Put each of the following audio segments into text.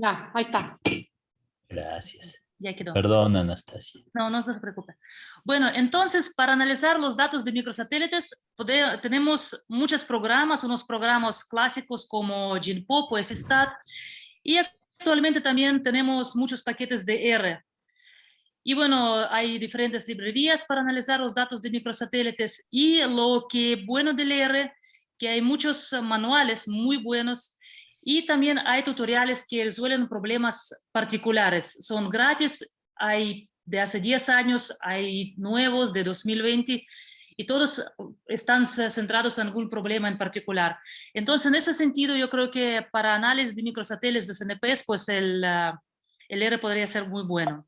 Ya, ahí está. Gracias. Ya quedó. Perdón, Anastasia. No, no se preocupe. Bueno, entonces, para analizar los datos de microsatélites, tenemos muchos programas, unos programas clásicos como GenPop o FSTAT, y actualmente también tenemos muchos paquetes de R. Y bueno, hay diferentes librerías para analizar los datos de microsatélites, y lo que bueno del R, que hay muchos manuales muy buenos, y también hay tutoriales que resuelven problemas particulares. Son gratis, hay de hace 10 años, hay nuevos de 2020, y todos están centrados en algún problema en particular. Entonces, en ese sentido, yo creo que para análisis de microsatélites de CNPs, pues el R podría ser muy bueno.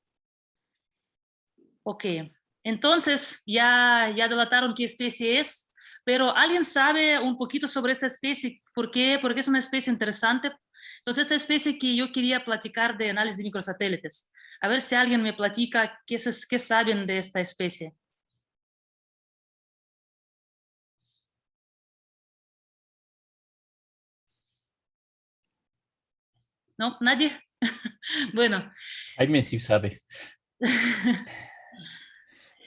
Ok, entonces ya delataron qué especie es, pero ¿alguien sabe un poquito sobre esta especie? ¿Por qué? Porque es una especie interesante. Entonces, esta especie que yo quería platicar de análisis de microsatélites. A ver si alguien me platica qué saben de esta especie. ¿No? ¿Nadie? Bueno. Jaime sí sabe.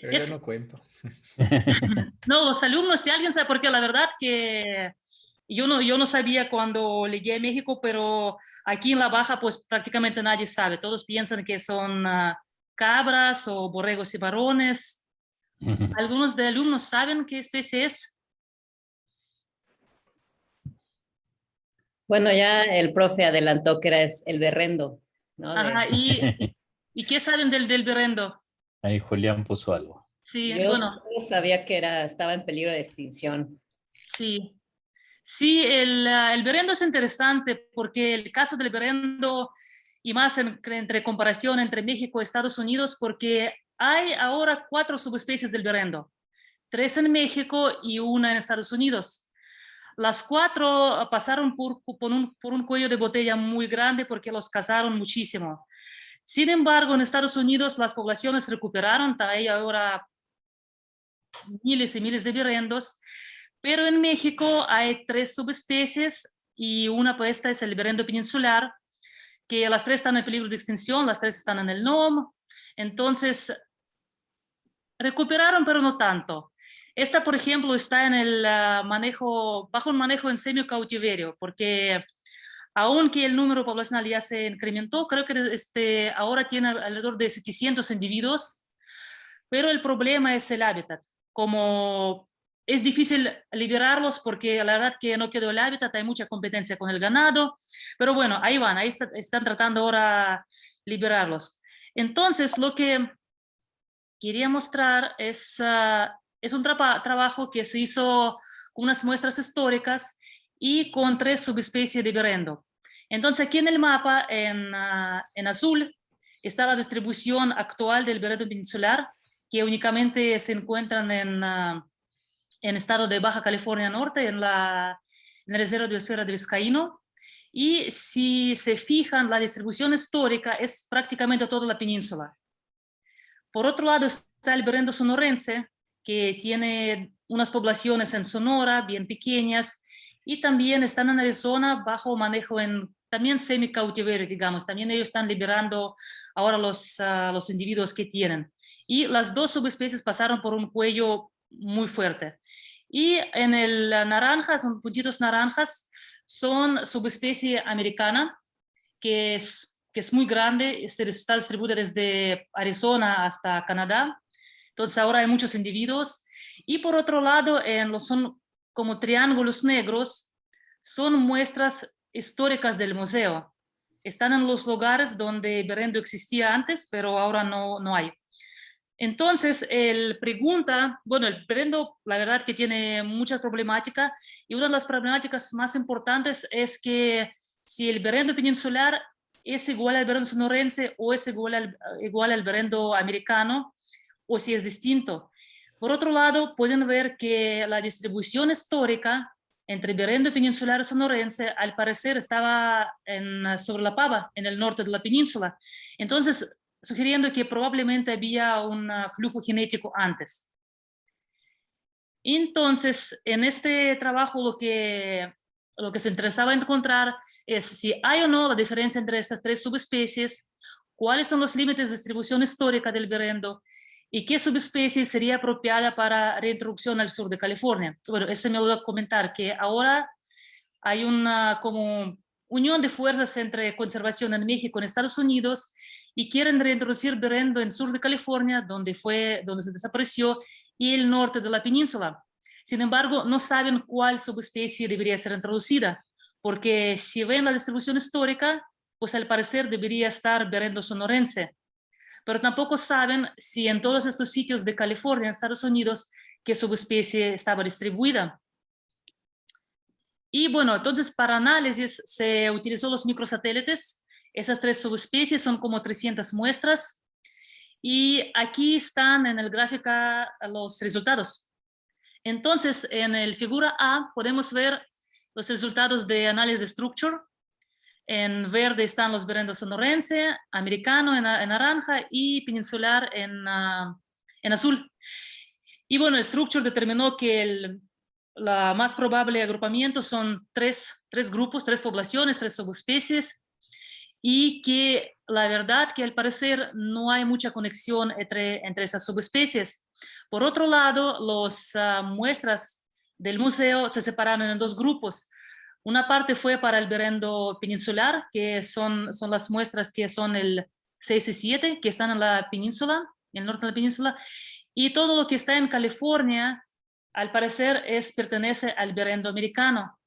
Yo no cuento. No, los alumnos, si alguien sabe, porque la verdad que yo no sabía cuando llegué a México, pero aquí en La Baja pues prácticamente nadie sabe. Todos piensan que son cabras o borregos y varones. ¿Algunos de alumnos saben qué especie es? Bueno, ya el profe adelantó que era el berrendo, ¿no? Ajá, ¿y qué saben del berrendo? Ahí Julián puso algo. Sí, Yo bueno. solo sabía que estaba en peligro de extinción. Sí. Sí, el berrendo es interesante porque el caso del berrendo, y más entre comparación entre México y Estados Unidos, porque hay ahora 4 subespecies del berrendo, 3 en México y 1 en Estados Unidos. Las 4 pasaron por un cuello de botella muy grande porque los cazaron muchísimo. Sin embargo, en Estados Unidos las poblaciones recuperaron, hay ahora miles y miles de berrendos, pero en México hay 3 subespecies y una pues esta es el berrendo peninsular, que las 3 están en peligro de extinción, las 3 están en el NOM, entonces recuperaron pero no tanto. Esta, por ejemplo, está en el bajo un manejo en semi-cautiverio, porque aunque el número poblacional ya se incrementó, creo que ahora tiene alrededor de 700 individuos, pero el problema es el hábitat. Como es difícil liberarlos porque la verdad que no quedó el hábitat, hay mucha competencia con el ganado, pero bueno, ahí van, están tratando ahora liberarlos. Entonces, lo que quería mostrar es un trabajo que se hizo con unas muestras históricas y con 3 subespecies de berrendo. Entonces, aquí en el mapa, en azul, está la distribución actual del berrendo peninsular, que únicamente se encuentran en estado de Baja California Norte, en la reserva biosfera de Vizcaíno. Y si se fijan, la distribución histórica es prácticamente toda la península. Por otro lado está el berrendo sonorense, que tiene unas poblaciones en Sonora, bien pequeñas, y también están en Arizona bajo manejo también semi-cautiverio, digamos. También ellos están liberando ahora los individuos que tienen. Y las 2 subespecies pasaron por un cuello muy fuerte. Y en el naranja, son puntitos naranjas, son subespecie americana, que es muy grande, está distribuida desde Arizona hasta Canadá. Entonces ahora hay muchos individuos. Y por otro lado, son como triángulos negros, son muestras históricas del museo. Están en los lugares donde berrendo existía antes, pero ahora no hay. Entonces, el berrendo, la verdad que tiene mucha problemática, y una de las problemáticas más importantes es que si el berrendo peninsular es igual al berrendo sonorense o es igual al berrendo americano, o si es distinto. Por otro lado, pueden ver que la distribución histórica entre berrendo peninsular y sonorense, al parecer, estaba sobre la Pava, en el norte de la península. Entonces, sugiriendo que probablemente había un flujo genético antes. Entonces, en este trabajo lo que lo que se interesaba encontrar es si hay o no la diferencia entre estas tres subespecies, cuáles son los límites de distribución histórica del berrendo y qué subespecie sería apropiada para reintroducción al sur de California. Bueno, eso me olvidó comentar, que ahora hay una como unión de fuerzas entre conservación en México y en Estados Unidos y quieren reintroducir berrendo en el sur de California, donde se desapareció, y el norte de la península. Sin embargo, no saben cuál subespecie debería ser introducida, porque si ven la distribución histórica, pues al parecer debería estar berrendo sonorense. Pero tampoco saben si en todos estos sitios de California, Estados Unidos, qué subespecie estaba distribuida. Y bueno, entonces para análisis se utilizó los microsatélites. Esas tres subespecies son como 300 muestras. Y aquí están en el gráfico los resultados. Entonces, en el figura A podemos ver los resultados de análisis de structure. En verde están los berrendos sonorense, americano en naranja y peninsular en azul. Y bueno, el structure determinó que la más probable agrupamiento son tres grupos, tres poblaciones, tres subespecies, y que la verdad que al parecer no hay mucha conexión entre esas subespecies. Por otro lado, las muestras del museo se separaron en dos grupos. Una parte fue para el berrendo peninsular, que son las muestras que son el 6 y 7, que están en la península, en el norte de la península, y todo lo que está en California, al parecer, pertenece al berrendo americano.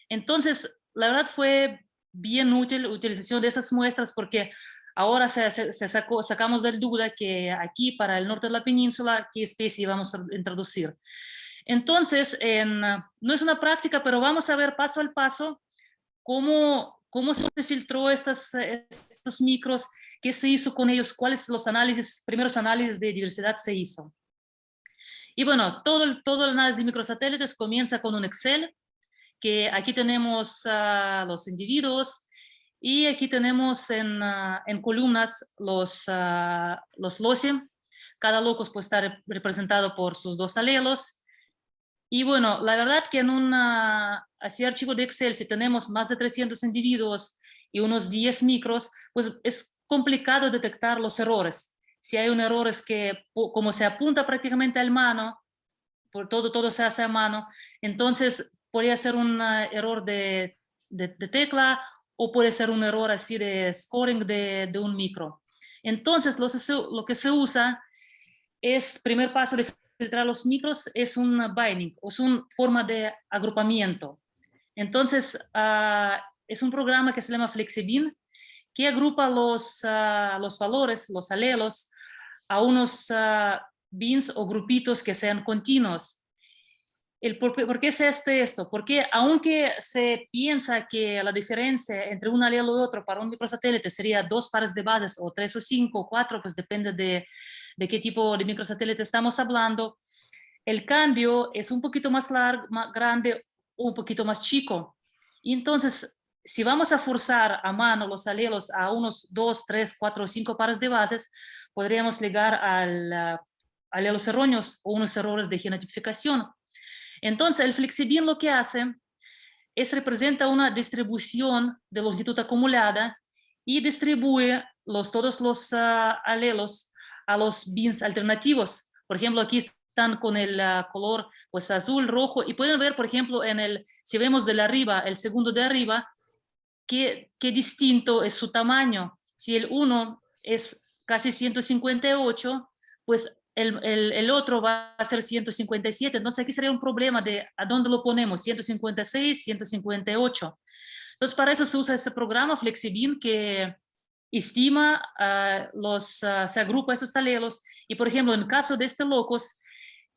Entonces, la verdad fue bien útil la utilización de esas muestras porque ahora sacamos del duda que aquí para el norte de la península, qué especie vamos a introducir. Entonces, no es una práctica, pero vamos a ver paso al paso cómo se filtró estos micros, qué se hizo con ellos, cuáles los primeros análisis de diversidad se hizo. Y bueno, todo el análisis de microsatélites comienza con un Excel, que aquí tenemos los individuos y aquí tenemos en columnas los loci. Cada locus puede estar representado por sus dos alelos. Y bueno, la verdad que en así archivo de Excel, si tenemos más de 300 individuos y unos 10 micros, pues es complicado detectar los errores. Si hay un error es que como se apunta prácticamente a mano, por todo se hace a mano, entonces podría ser un error de tecla o puede ser un error así de scoring de un micro. Entonces lo que se usa es, primer paso de filtrar los micros, es un binding, o es una forma de agrupamiento. Entonces es un programa que se llama FlexiBin, que agrupa los valores, los alelos, a unos bins o grupitos que sean continuos. ¿Por qué se hace esto? Porque aunque se piensa que la diferencia entre un alelo y otro para un microsatélite sería 2 pares de bases, o 3 o 5 o 4, pues depende de qué tipo de microsatélite estamos hablando, el cambio es un poquito más grande o un poquito más chico. Y entonces, si vamos a forzar a mano los alelos a unos 2, 3, 4 o 5 pares de bases, podríamos llegar a alelos erróneos o unos errores de genotipificación. Entonces, el FlexiBin lo que hace es representa una distribución de longitud acumulada y distribuye todos los alelos a los bins alternativos. Por ejemplo, aquí están con el color pues azul, rojo, y pueden ver, por ejemplo, si vemos de arriba, el segundo de arriba, qué distinto es su tamaño. Si el 1 es casi 158, pues el otro va a ser 157. Entonces aquí sería un problema de a dónde lo ponemos, 156, 158. Entonces para eso se usa este programa FlexiBin que estima, se agrupa esos alelos, y por ejemplo en el caso de este locus,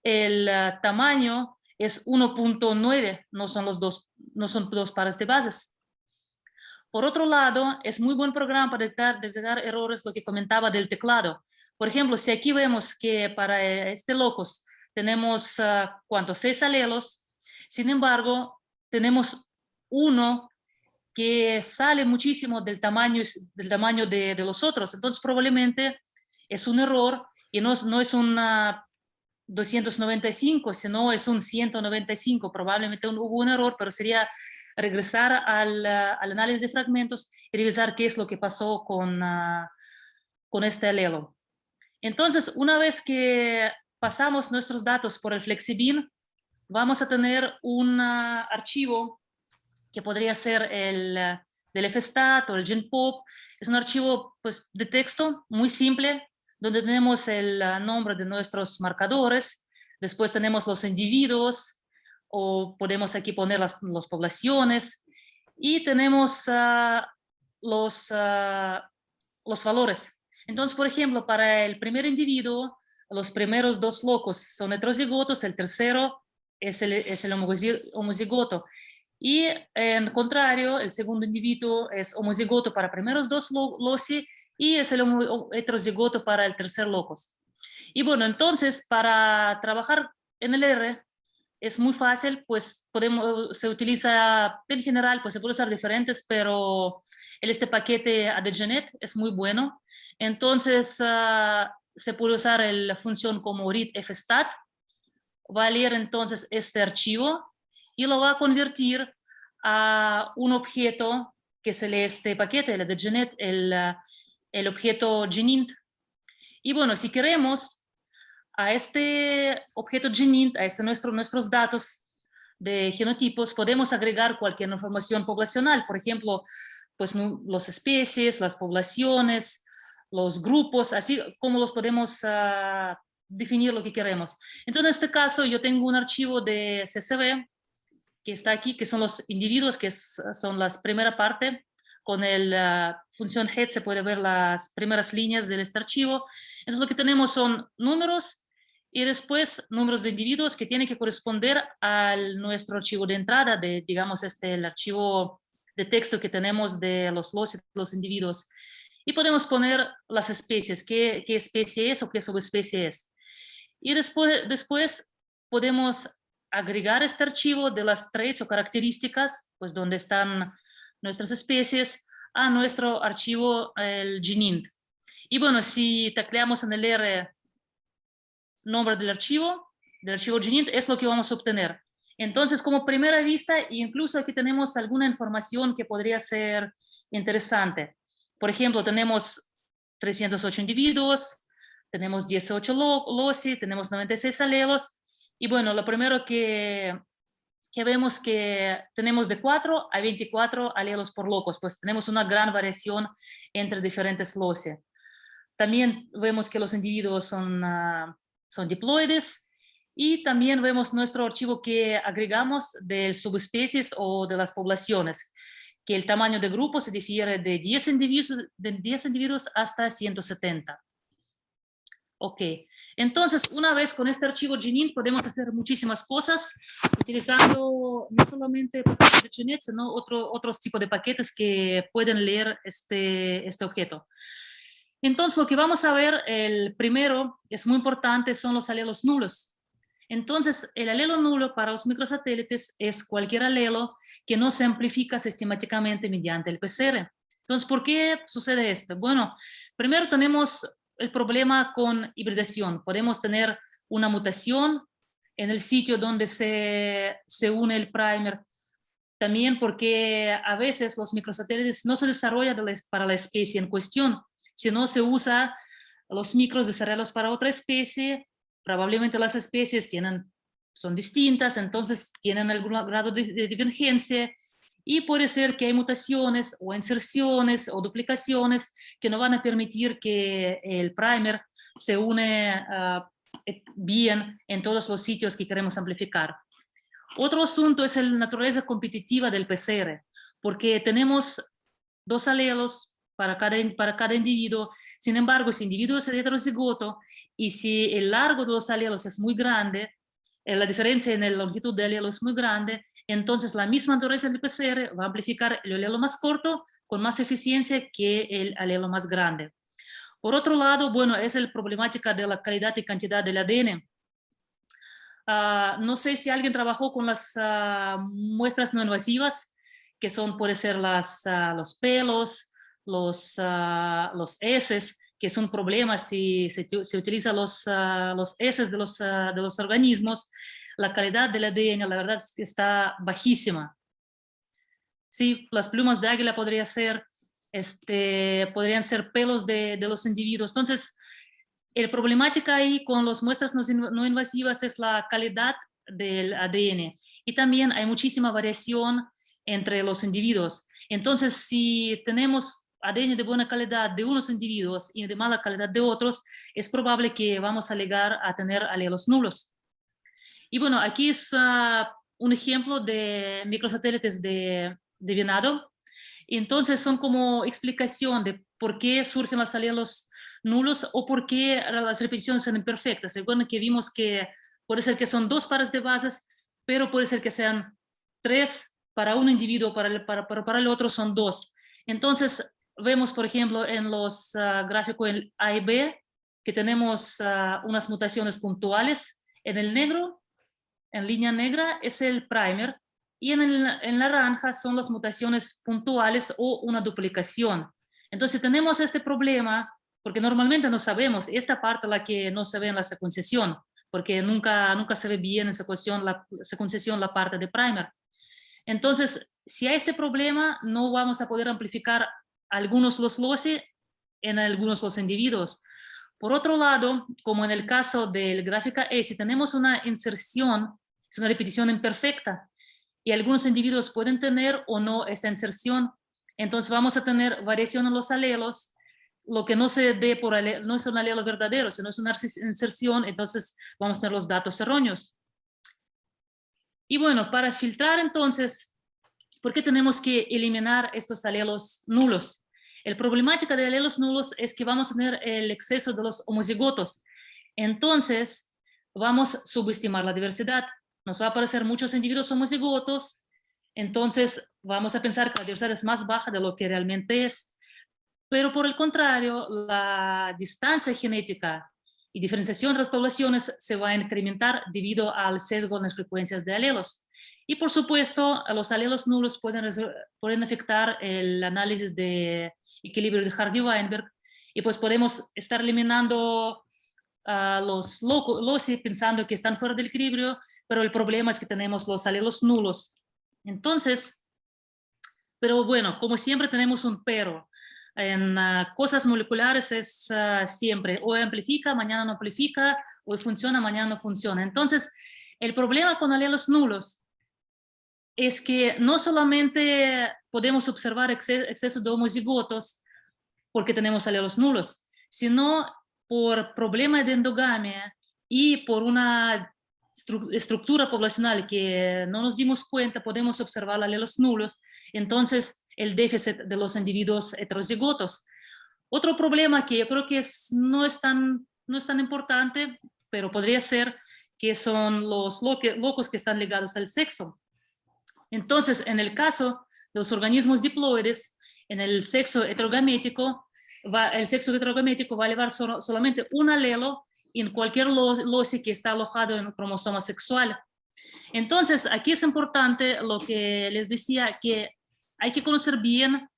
el tamaño es 1.9, no son dos pares de bases. Por otro lado, es muy buen programa para detectar errores, lo que comentaba del teclado. Por ejemplo, si aquí vemos que para este locus tenemos, ¿cuántos? 6 alelos. Sin embargo, tenemos uno que sale muchísimo del tamaño de los otros. Entonces, probablemente es un error y no es un 295, sino es un 195. Probablemente hubo un error, pero sería regresar al análisis de fragmentos y revisar qué es lo que pasó con este alelo. Entonces, una vez que pasamos nuestros datos por el FlexiBin, vamos a tener un archivo que podría ser el del FSTAT o el GenPop. Es un archivo pues, de texto muy simple, donde tenemos el nombre de nuestros marcadores, después tenemos los individuos, o podemos aquí poner las poblaciones, y tenemos los valores. Entonces, por ejemplo, para el primer individuo, los primeros dos locos son heterozigotos, el tercero es el homozigoto. Y en contrario, el segundo individuo es homozigoto para primeros dos loci y es el heterozigoto para el tercer locus. Y bueno, entonces para trabajar en el R es muy fácil, pues se utiliza, en general, pues se puede usar diferentes, pero este paquete ADGenet es muy bueno. Entonces se puede usar la función como read fstat, va a leer entonces este archivo y lo va a convertir a un objeto que es este paquete, el ADGenet, el objeto genint. Y bueno, si queremos a este objeto genint, a nuestros datos de genotipos, podemos agregar cualquier información poblacional, por ejemplo, pues las especies, las poblaciones, los grupos, así como los podemos definir lo que queremos. Entonces, en este caso, yo tengo un archivo de CSV que está aquí, que son los individuos, que son la primera parte. Con la función head se puede ver las primeras líneas de este archivo. Entonces, lo que tenemos son números y después números de individuos que tienen que corresponder a nuestro archivo de entrada, digamos, el archivo de texto que tenemos de los individuos. Y podemos poner las especies, qué especie es o qué subespecie es. Y después podemos agregar este archivo de las traits o características, pues donde están nuestras especies, a nuestro archivo, el genint. Y bueno, si tecleamos en el R nombre del archivo genint, es lo que vamos a obtener. Entonces, como primera vista, incluso aquí tenemos alguna información que podría ser interesante. Por ejemplo, tenemos 308 individuos, tenemos 18 loci, tenemos 96 alelos, y bueno, lo primero que vemos que tenemos de 4 a 24 alelos por locus, pues tenemos una gran variación entre diferentes loci. También vemos que los individuos son diploides, y también vemos nuestro archivo que agregamos de subespecies o de las poblaciones, que el tamaño de grupo se difiere de 10 individuos hasta 170. Ok, entonces una vez con este archivo genint podemos hacer muchísimas cosas utilizando no solamente paquetes de GeNet, sino otros tipos de paquetes que pueden leer este objeto. Entonces lo que vamos a ver, el primero, es muy importante, son los alelos nulos. Entonces el alelo nulo para los microsatélites es cualquier alelo que no se amplifica sistemáticamente mediante el PCR. Entonces, ¿por qué sucede esto? Bueno, primero tenemos el problema con hibridación. Podemos tener una mutación en el sitio donde se une el primer. También porque a veces los microsatélites no se desarrollan para la especie en cuestión, sino se usa los micros desarrollados para otra especie. Probablemente las especies son distintas, entonces tienen algún grado de divergencia. Y puede ser que hay mutaciones o inserciones o duplicaciones que no van a permitir que el primer se une bien en todos los sitios que queremos amplificar. Otro asunto es la naturaleza competitiva del PCR, porque tenemos 2 alelos para cada individuo. Sin embargo, si el individuo es heterozigoto y si el largo de los alelos es muy grande, la diferencia en la longitud del alelo es muy grande, entonces la misma naturaleza del PCR va a amplificar el alelo más corto con más eficiencia que el alelo más grande. Por otro lado, bueno, es la problemática de la calidad y cantidad del ADN. No sé si alguien trabajó con las muestras no invasivas, que puede ser los pelos, los heces, que es un problema si se utilizan los heces de los organismos. La calidad del ADN, la verdad, es que está bajísima. Sí, las plumas de águila podrían ser pelos de los individuos. Entonces, la problemática ahí con las muestras no invasivas es la calidad del ADN. Y también hay muchísima variación entre los individuos. Entonces, si tenemos ADN de buena calidad de unos individuos y de mala calidad de otros, es probable que vamos a llegar a tener alelos nulos. Y bueno, aquí es un ejemplo de microsatélites de venado. Entonces son como explicación de por qué surgen los alelos nulos o por qué las repeticiones son imperfectas. Recuerden que vimos que puede ser que son 2 pares de bases, pero puede ser que sean 3 para un individuo, para el otro son 2. Entonces vemos, por ejemplo, en los gráficos A y B, que tenemos unas mutaciones puntuales. En el negro, en línea negra, es el primer, y en naranja son las mutaciones puntuales o una duplicación. Entonces tenemos este problema, porque normalmente no sabemos, esta parte la que no se ve en la secuenciación, porque nunca se ve bien en secuenciación la parte de primer. Entonces, si hay este problema, no vamos a poder amplificar algunos los loci en algunos los individuos. Por otro lado, como en el caso del gráfica E, si tenemos una inserción, es una repetición imperfecta, y algunos individuos pueden tener o no esta inserción, entonces vamos a tener variación en los alelos, lo que no se dé por no es un alelo verdadero, sino es una inserción, entonces vamos a tener los datos erróneos. Y bueno, para filtrar entonces, ¿por qué tenemos que eliminar estos alelos nulos? La problemática de alelos nulos es que vamos a tener el exceso de los homocigotos. Entonces, vamos a subestimar la diversidad. Nos va a aparecer muchos individuos homocigotos, entonces vamos a pensar que la diversidad es más baja de lo que realmente es. Pero por el contrario, la distancia genética y diferenciación de las poblaciones se va a incrementar debido al sesgo en las frecuencias de alelos. Y por supuesto, los alelos nulos pueden afectar el análisis de equilibrio de Hardy-Weinberg, y pues podemos estar eliminando los loci pensando que están fuera del equilibrio, pero el problema es que tenemos los alelos nulos. Entonces, pero bueno, como siempre tenemos un pero. En cosas moleculares es siempre, hoy amplifica, mañana no amplifica, hoy funciona, mañana no funciona. Entonces, el problema con alelos nulos es que no solamente podemos observar exceso de homocigotos porque tenemos alelos nulos, sino por problema de endogamia y por una estructura poblacional que no nos dimos cuenta, podemos observar alelos nulos, entonces el déficit de los individuos heterozigotos. Otro problema que yo creo que no es tan importante, pero podría ser, que son los locos que están ligados al sexo. Entonces, en el caso de los organismos diploides, en el sexo heterogamético, el sexo heterogamético va a llevar solamente un alelo en cualquier loci que está alojado en un cromosoma sexual. Entonces, aquí es importante lo que les decía, que hay que conocer bien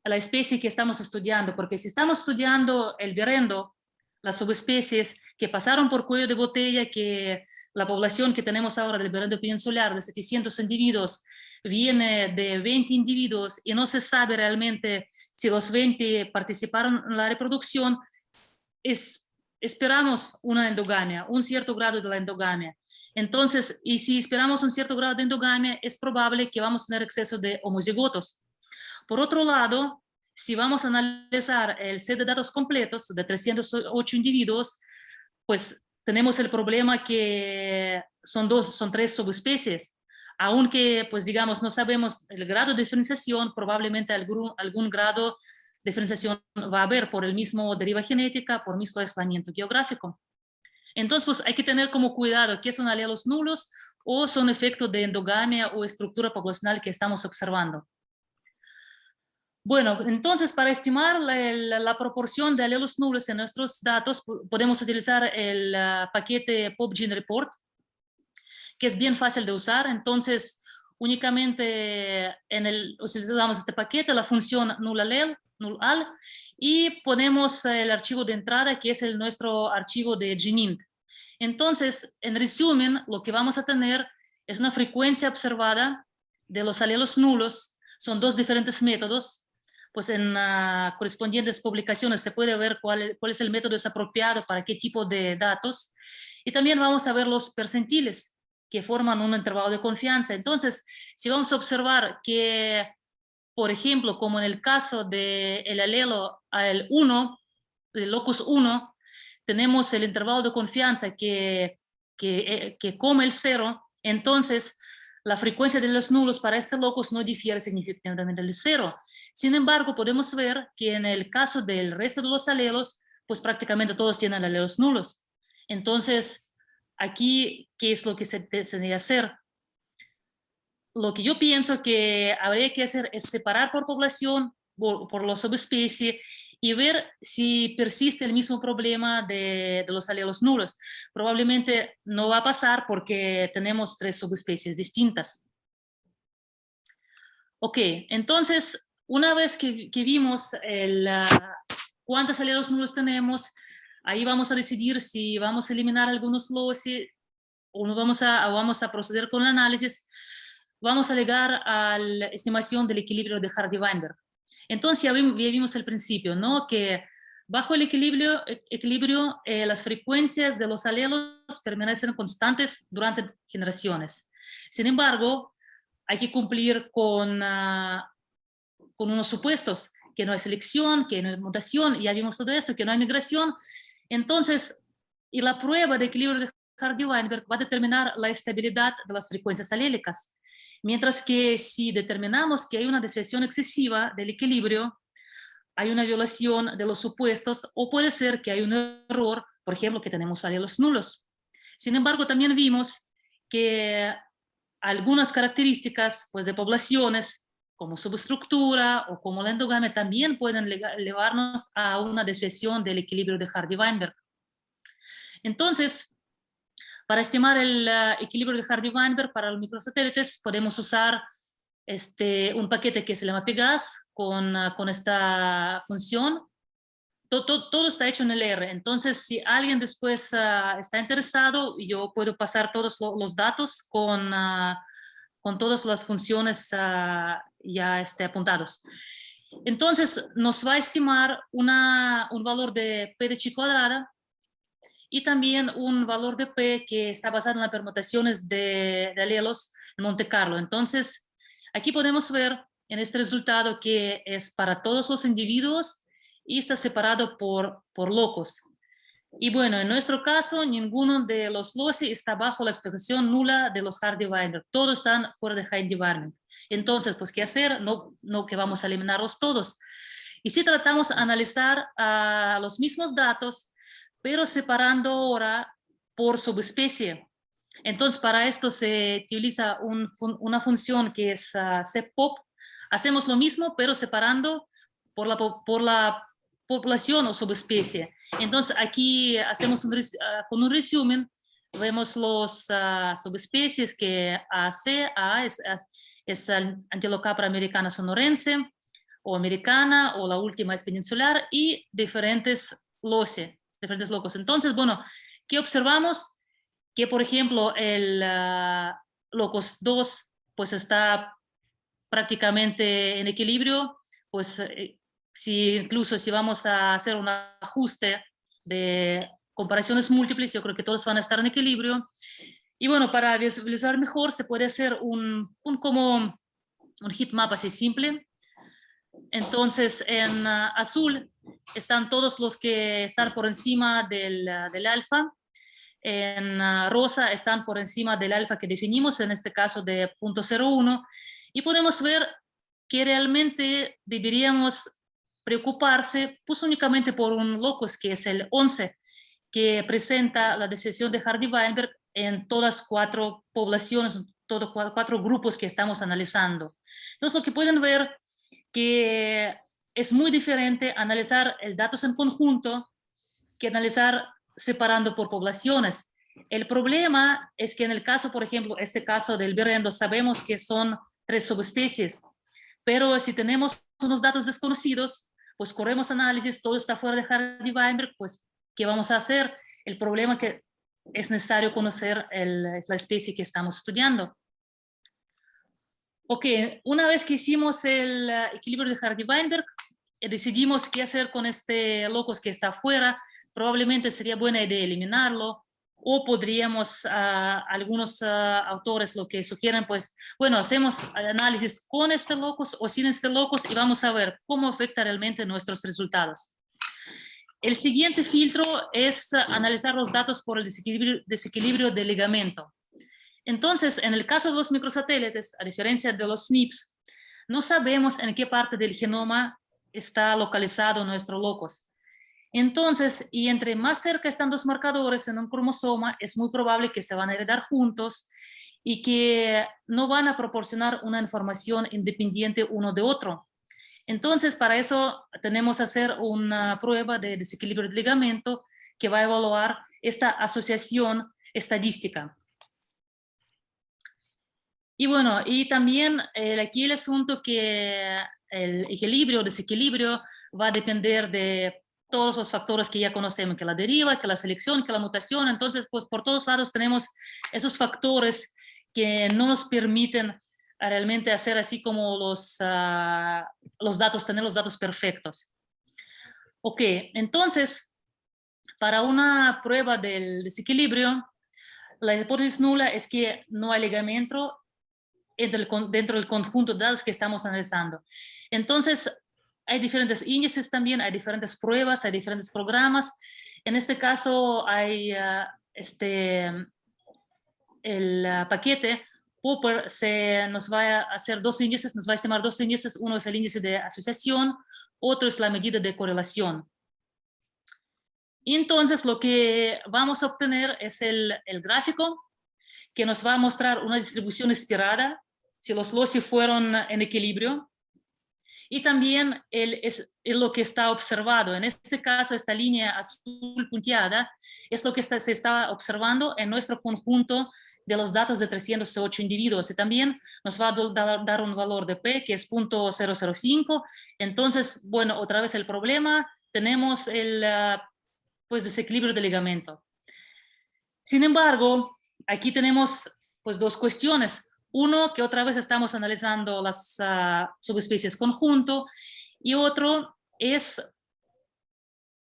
la especie que estamos estudiando, porque si estamos estudiando el berrendo, las subespecies que pasaron por cuello de botella, que la población que tenemos ahora del berrendo peninsular de 700 individuos viene de 20 individuos y no se sabe realmente si los 20 participaron en la reproducción, esperamos una endogamia, un cierto grado de la endogamia. Entonces, y si esperamos un cierto grado de endogamia, es probable que vamos a tener exceso de homocigotos. Por otro lado, si vamos a analizar el set de datos completos de 308 individuos, pues tenemos el problema que son 3 subespecies. Aunque, pues digamos, no sabemos el grado de diferenciación, probablemente algún grado de diferenciación va a haber por el mismo deriva genética, por mismo aislamiento geográfico. Entonces, pues hay que tener como cuidado qué son alelos nulos o son efectos de endogamia o estructura poblacional que estamos observando. Bueno, entonces para estimar la proporción de alelos nulos en nuestros datos, podemos utilizar el paquete PopGene Report, que es bien fácil de usar. Entonces, únicamente utilizamos este paquete, la función null-al, y ponemos el archivo de entrada, que es nuestro archivo de GENINT. Entonces, en resumen, lo que vamos a tener es una frecuencia observada de los alelos nulos son dos diferentes métodos. Pues en correspondientes publicaciones se puede ver cuál es el método apropiado para qué tipo de datos. Y también vamos a ver los percentiles que forman un intervalo de confianza. Entonces, si vamos a observar que, por ejemplo, como en el caso del alelo al 1, del locus 1, tenemos el intervalo de confianza que come el 0, entonces la frecuencia de los nulos para este locus no difiere significativamente del 0. Sin embargo, podemos ver que en el caso del resto de los alelos, pues prácticamente todos tienen alelos nulos. Entonces, aquí, ¿qué es lo que se debería hacer? Lo que yo pienso que habría que hacer es separar por población, por la subespecie, y ver si persiste el mismo problema de los alelos nulos. Probablemente no va a pasar porque tenemos 3 subespecies distintas. Ok, entonces, una vez que vimos cuántos alelos nulos tenemos, ahí vamos a decidir si vamos a eliminar algunos loci o no vamos a proceder con el análisis. Vamos a llegar a la estimación del equilibrio de Hardy-Weinberg. Entonces ya vimos al principio, ¿no? Que bajo el equilibrio las frecuencias de los alelos permanecen constantes durante generaciones. Sin embargo, hay que cumplir con unos supuestos, que no hay selección, que no hay mutación, ya vimos todo esto, que no hay migración. Entonces, y la prueba de equilibrio de Hardy-Weinberg va a determinar la estabilidad de las frecuencias alélicas. Mientras que si determinamos que hay una desviación excesiva del equilibrio, hay una violación de los supuestos o puede ser que hay un error, por ejemplo, que tenemos alelos nulos. Sin embargo, también vimos que algunas características pues, de poblaciones, como subestructura o como la endogamia, también pueden llevarnos a una desviación del equilibrio de Hardy-Weinberg. Entonces, para estimar el equilibrio de Hardy-Weinberg para los microsatélites, podemos usar un paquete que se llama Pegas con esta función. Todo está hecho en el R. Entonces, si alguien después está interesado, yo puedo pasar todos los datos con todas las funciones ya apuntados. Entonces, nos va a estimar un valor de P de chi cuadrada y también un valor de P que está basado en las permutaciones de alelos en Monte Carlo. Entonces, aquí podemos ver en este resultado que es para todos los individuos y está separado por locos. Y bueno, en nuestro caso, ninguno de los loci está bajo la expresión nula de los Hardy-Weinberg. Todos están fuera de Hardy-Weinberg. Entonces, pues, ¿qué hacer? No que vamos a eliminarlos todos. Y si tratamos de analizar los mismos datos, pero separando ahora por subespecie. Entonces, para esto se utiliza una función que es cpop. Hacemos lo mismo, pero separando por la población o subespecie. Entonces, aquí hacemos con un resumen, vemos los subespecies que A es Antilocapra americana sonorense, o americana, o la última es peninsular, y diferentes locos. Entonces, bueno, ¿qué observamos? Que, por ejemplo, el locus 2 pues está prácticamente en equilibrio, pues incluso si vamos a hacer un ajuste de comparaciones múltiples, yo creo que todos van a estar en equilibrio. Y bueno, para visualizar mejor se puede hacer como un heat map así simple. Entonces, en azul están todos los que están por encima del alfa. En rosa están por encima del alfa que definimos, en este caso de 0.01. Y podemos ver que realmente deberíamos preocuparse pues únicamente por un locus que es el 11, que presenta la desviación de Hardy-Weinberg en todas 4 poblaciones, todos 4 grupos que estamos analizando. Entonces, lo que pueden ver que es muy diferente analizar el datos en conjunto que analizar separando por poblaciones. El problema es que en el caso, por ejemplo, este caso del berrendo, sabemos que son 3 subespecies, pero si tenemos unos datos desconocidos, pues corremos análisis, todo está fuera de Hardy-Weinberg, pues, ¿qué vamos a hacer? El problema es que es necesario conocer la especie que estamos estudiando. Ok, una vez que hicimos el equilibrio de Hardy-Weinberg, decidimos qué hacer con este locus que está afuera. Probablemente sería buena idea eliminarlo, o podríamos, algunos autores lo que sugieren, pues, bueno, hacemos análisis con este locus o sin este locus y vamos a ver cómo afecta realmente nuestros resultados. El siguiente filtro es analizar los datos por el desequilibrio del ligamento. Entonces, en el caso de los microsatélites, a diferencia de los SNPs, no sabemos en qué parte del genoma está localizado nuestro locus. Entonces, y entre más cerca están dos marcadores en un cromosoma, es muy probable que se van a heredar juntos y que no van a proporcionar una información independiente uno de otro. Entonces, para eso tenemos que hacer una prueba de desequilibrio del ligamento que va a evaluar esta asociación estadística. Y bueno, y también aquí el asunto que el equilibrio o desequilibrio va a depender de todos los factores que ya conocemos, que la deriva, que la selección, que la mutación. Entonces, pues por todos lados tenemos esos factores que no nos permiten realmente hacer así como los datos, tener los datos perfectos. Ok, entonces, para una prueba del desequilibrio, la hipótesis nula es que no hay ligamento dentro del conjunto de datos que estamos analizando. Entonces, hay diferentes índices también, hay diferentes pruebas, hay diferentes programas. En este caso, hay el paquete Popper nos va a hacer dos índices, nos va a estimar dos índices. Uno es el índice de asociación, otro es la medida de correlación. Y entonces, lo que vamos a obtener es el gráfico que nos va a mostrar una distribución esperada si los loci fueron en equilibrio, y también es lo que está observado. En este caso, esta línea azul punteada es lo que se está observando en nuestro conjunto de los datos de 308 individuos, y también nos va a dar un valor de P que es 0.005. Entonces, bueno, otra vez el problema, tenemos el pues desequilibrio del ligamento. Sin embargo, aquí tenemos pues dos cuestiones. Uno, que otra vez estamos analizando las subespecies conjunto, y otro es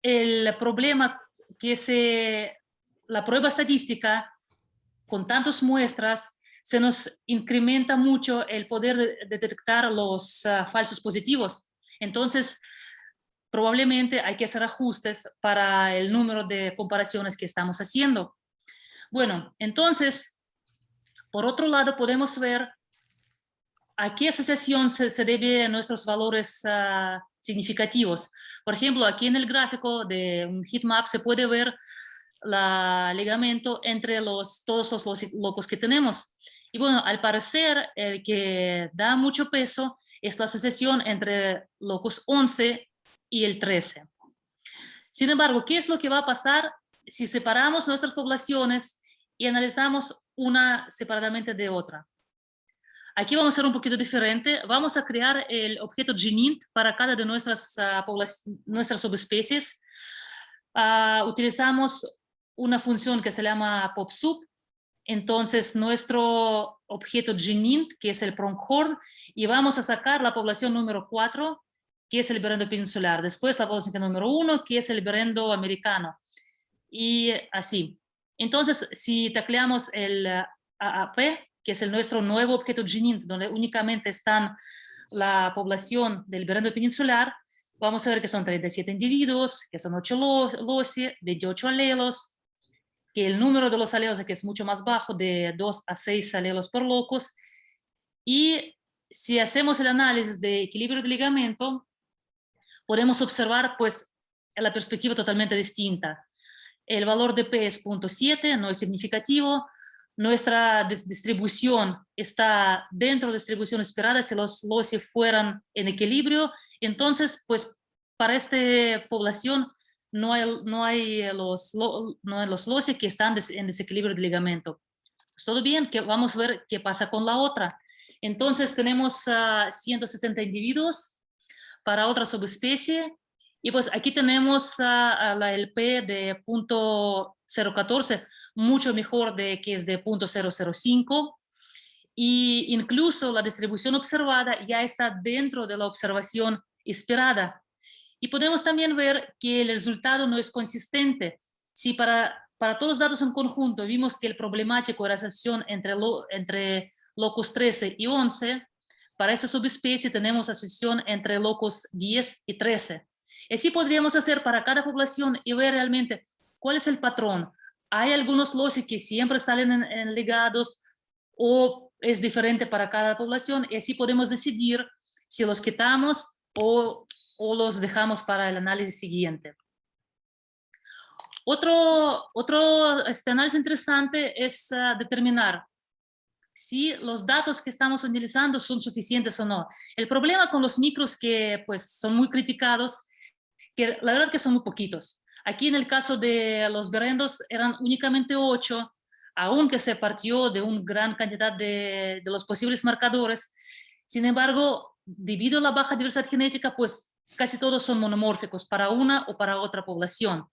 el problema que la prueba estadística con tantas muestras se nos incrementa mucho el poder de detectar los falsos positivos. Entonces, probablemente hay que hacer ajustes para el número de comparaciones que estamos haciendo. Bueno, entonces, por otro lado, podemos ver a qué asociación se deben nuestros valores significativos. Por ejemplo, aquí en el gráfico de un heatmap se puede ver el ligamento entre todos los locos que tenemos. Y bueno, al parecer, el que da mucho peso es la asociación entre locus 11 y el 13. Sin embargo, ¿qué es lo que va a pasar si separamos nuestras poblaciones y analizamos una separadamente de otra? Aquí vamos a hacer un poquito diferente. Vamos a crear el objeto GNINT para cada de nuestras subespecies. Utilizamos una función que se llama POPSUB. Entonces, nuestro objeto GNINT, que es el pronghorn, y vamos a sacar la población número 4, que es el berendo peninsular. Después la población número 1, que es el berendo americano. Y así. Entonces, si tecleamos el AAP, que es nuestro nuevo objeto GNINT, donde únicamente están la población del berendo peninsular, vamos a ver que son 37 individuos, que son 8 loci, 28 alelos, que el número de los alelos aquí es mucho más bajo, de 2 a 6 alelos por locus. Y si hacemos el análisis de equilibrio de ligamento, podemos observar pues la perspectiva totalmente distinta. El valor de P es 0.7, no es significativo. Nuestra distribución está dentro de la distribución esperada si los loci fueran en equilibrio. Entonces, pues para esta población no hay los loci que están en desequilibrio de ligamento. Pues todo bien, que vamos a ver qué pasa con la otra. Entonces tenemos 170 individuos para otra subespecie. Y pues aquí tenemos el P de 0.014, mucho mejor de que es de 0.005. y incluso la distribución observada ya está dentro de la observación esperada. Y podemos también ver que el resultado no es consistente. Si para todos los datos en conjunto vimos que el problemático era asociación entre locus 13 y 11, para esta subespecie tenemos asociación entre locus 10 y 13. Así podríamos hacer para cada población y ver realmente cuál es el patrón. ¿Hay algunos loci que siempre salen en ligados o es diferente para cada población? Y así podemos decidir si los quitamos o los dejamos para el análisis siguiente. Otro análisis interesante es determinar si los datos que estamos utilizando son suficientes o no. El problema con los micros que pues son muy criticados, que la verdad que son muy poquitos. Aquí en el caso de los berrendos eran únicamente 8, aunque se partió de una gran cantidad de los posibles marcadores. Sin embargo, debido a la baja diversidad genética, pues casi todos son monomórficos para una o para otra población.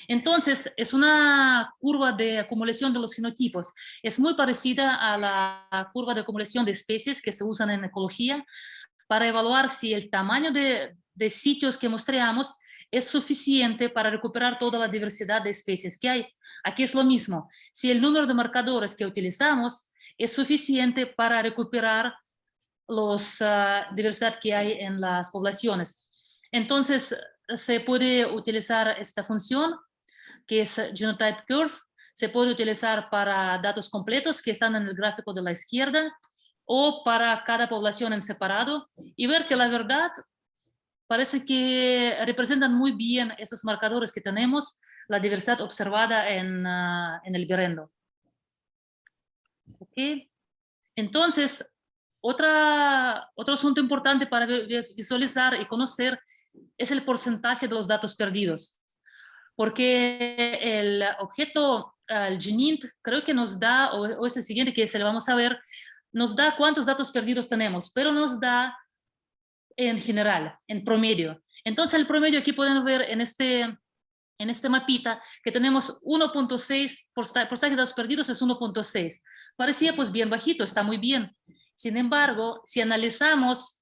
Entonces, es una curva de acumulación de los genotipos. Es muy parecida a la curva de acumulación de especies que se usan en ecología para evaluar si el tamaño de sitios que muestreamos es suficiente para recuperar toda la diversidad de especies que hay. Aquí es lo mismo. Si el número de marcadores que utilizamos es suficiente para recuperar la diversidad que hay en las poblaciones. Entonces, se puede utilizar esta función, que es Genotype Curve. Se puede utilizar para datos completos que están en el gráfico de la izquierda o para cada población en separado y ver que la verdad parece que representan muy bien esos marcadores que tenemos, la diversidad observada en el berrendo. ¿Okay? Entonces, otro asunto importante para visualizar y conocer es el porcentaje de los datos perdidos. Porque el objeto, el GENINT, creo que nos da, o es el siguiente que se le vamos a ver, nos da cuántos datos perdidos tenemos, pero nos da en general, en promedio. Entonces el promedio aquí podemos ver en este mapita que tenemos 1.6, porcentaje de datos perdidos es 1.6. Parecía pues bien bajito, está muy bien. Sin embargo, si analizamos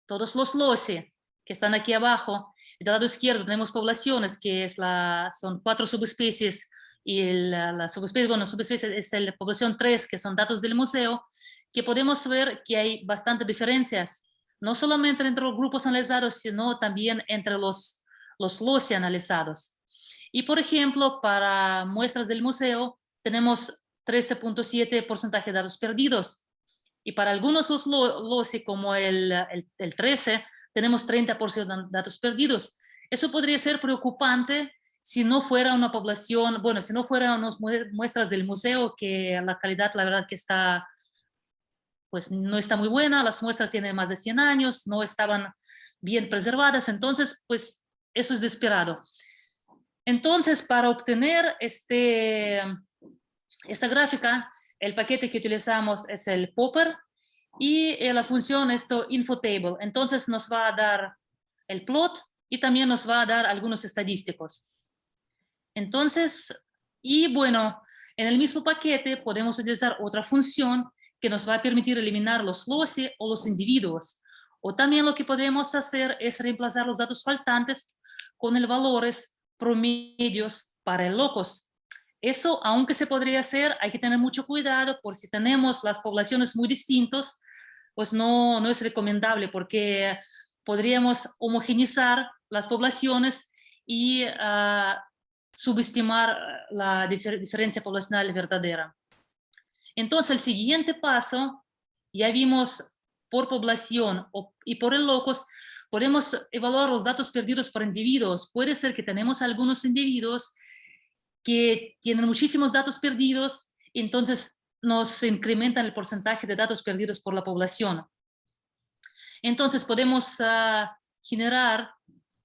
todos los loci que están aquí abajo, del lado izquierdo tenemos poblaciones que son 4 subespecies y la subespecie, bueno, subespecie es la población 3, que son datos del museo, que podemos ver que hay bastantes diferencias, no solamente entre los grupos analizados, sino también entre los loci analizados. Y por ejemplo, para muestras del museo tenemos 13.7% de datos perdidos. Y para algunos loci, como el 13, tenemos 30% de datos perdidos. Eso podría ser preocupante si no fuera una población, bueno, si no fueran unas muestras del museo, que la calidad, la verdad que está, pues no está muy buena, las muestras tienen más de 100 años, no estaban bien preservadas, entonces, pues eso es de esperado. Entonces, para obtener esta gráfica, el paquete que utilizamos es el Popper y la función infotable. Entonces nos va a dar el plot y también nos va a dar algunos estadísticos. Entonces, y bueno, en el mismo paquete podemos utilizar otra función que nos va a permitir eliminar los loci o los individuos. O también lo que podemos hacer es reemplazar los datos faltantes con el valores promedios para el locus. Eso, aunque se podría hacer, hay que tener mucho cuidado por si tenemos las poblaciones muy distintas, pues no es recomendable porque podríamos homogeneizar las poblaciones y subestimar la diferencia poblacional verdadera. Entonces, el siguiente paso, ya vimos por población y por el locus, podemos evaluar los datos perdidos por individuos. Puede ser que tenemos algunos individuos que tienen muchísimos datos perdidos, entonces nos incrementan el porcentaje de datos perdidos por la población. Entonces podemos generar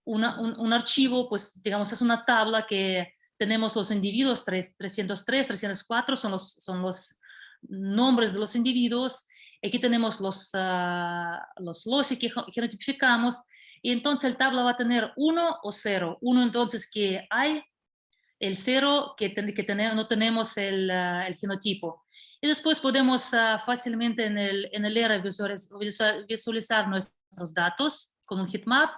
un archivo, pues digamos es una tabla que tenemos los individuos 303, 304, son los nombres de los individuos. Aquí tenemos los loci que genotipificamos y entonces el tabla va a tener 1 o 0. 1 entonces que hay, el 0 que no tenemos el genotipo. Y después podemos fácilmente en el R visualizar nuestros datos con un heatmap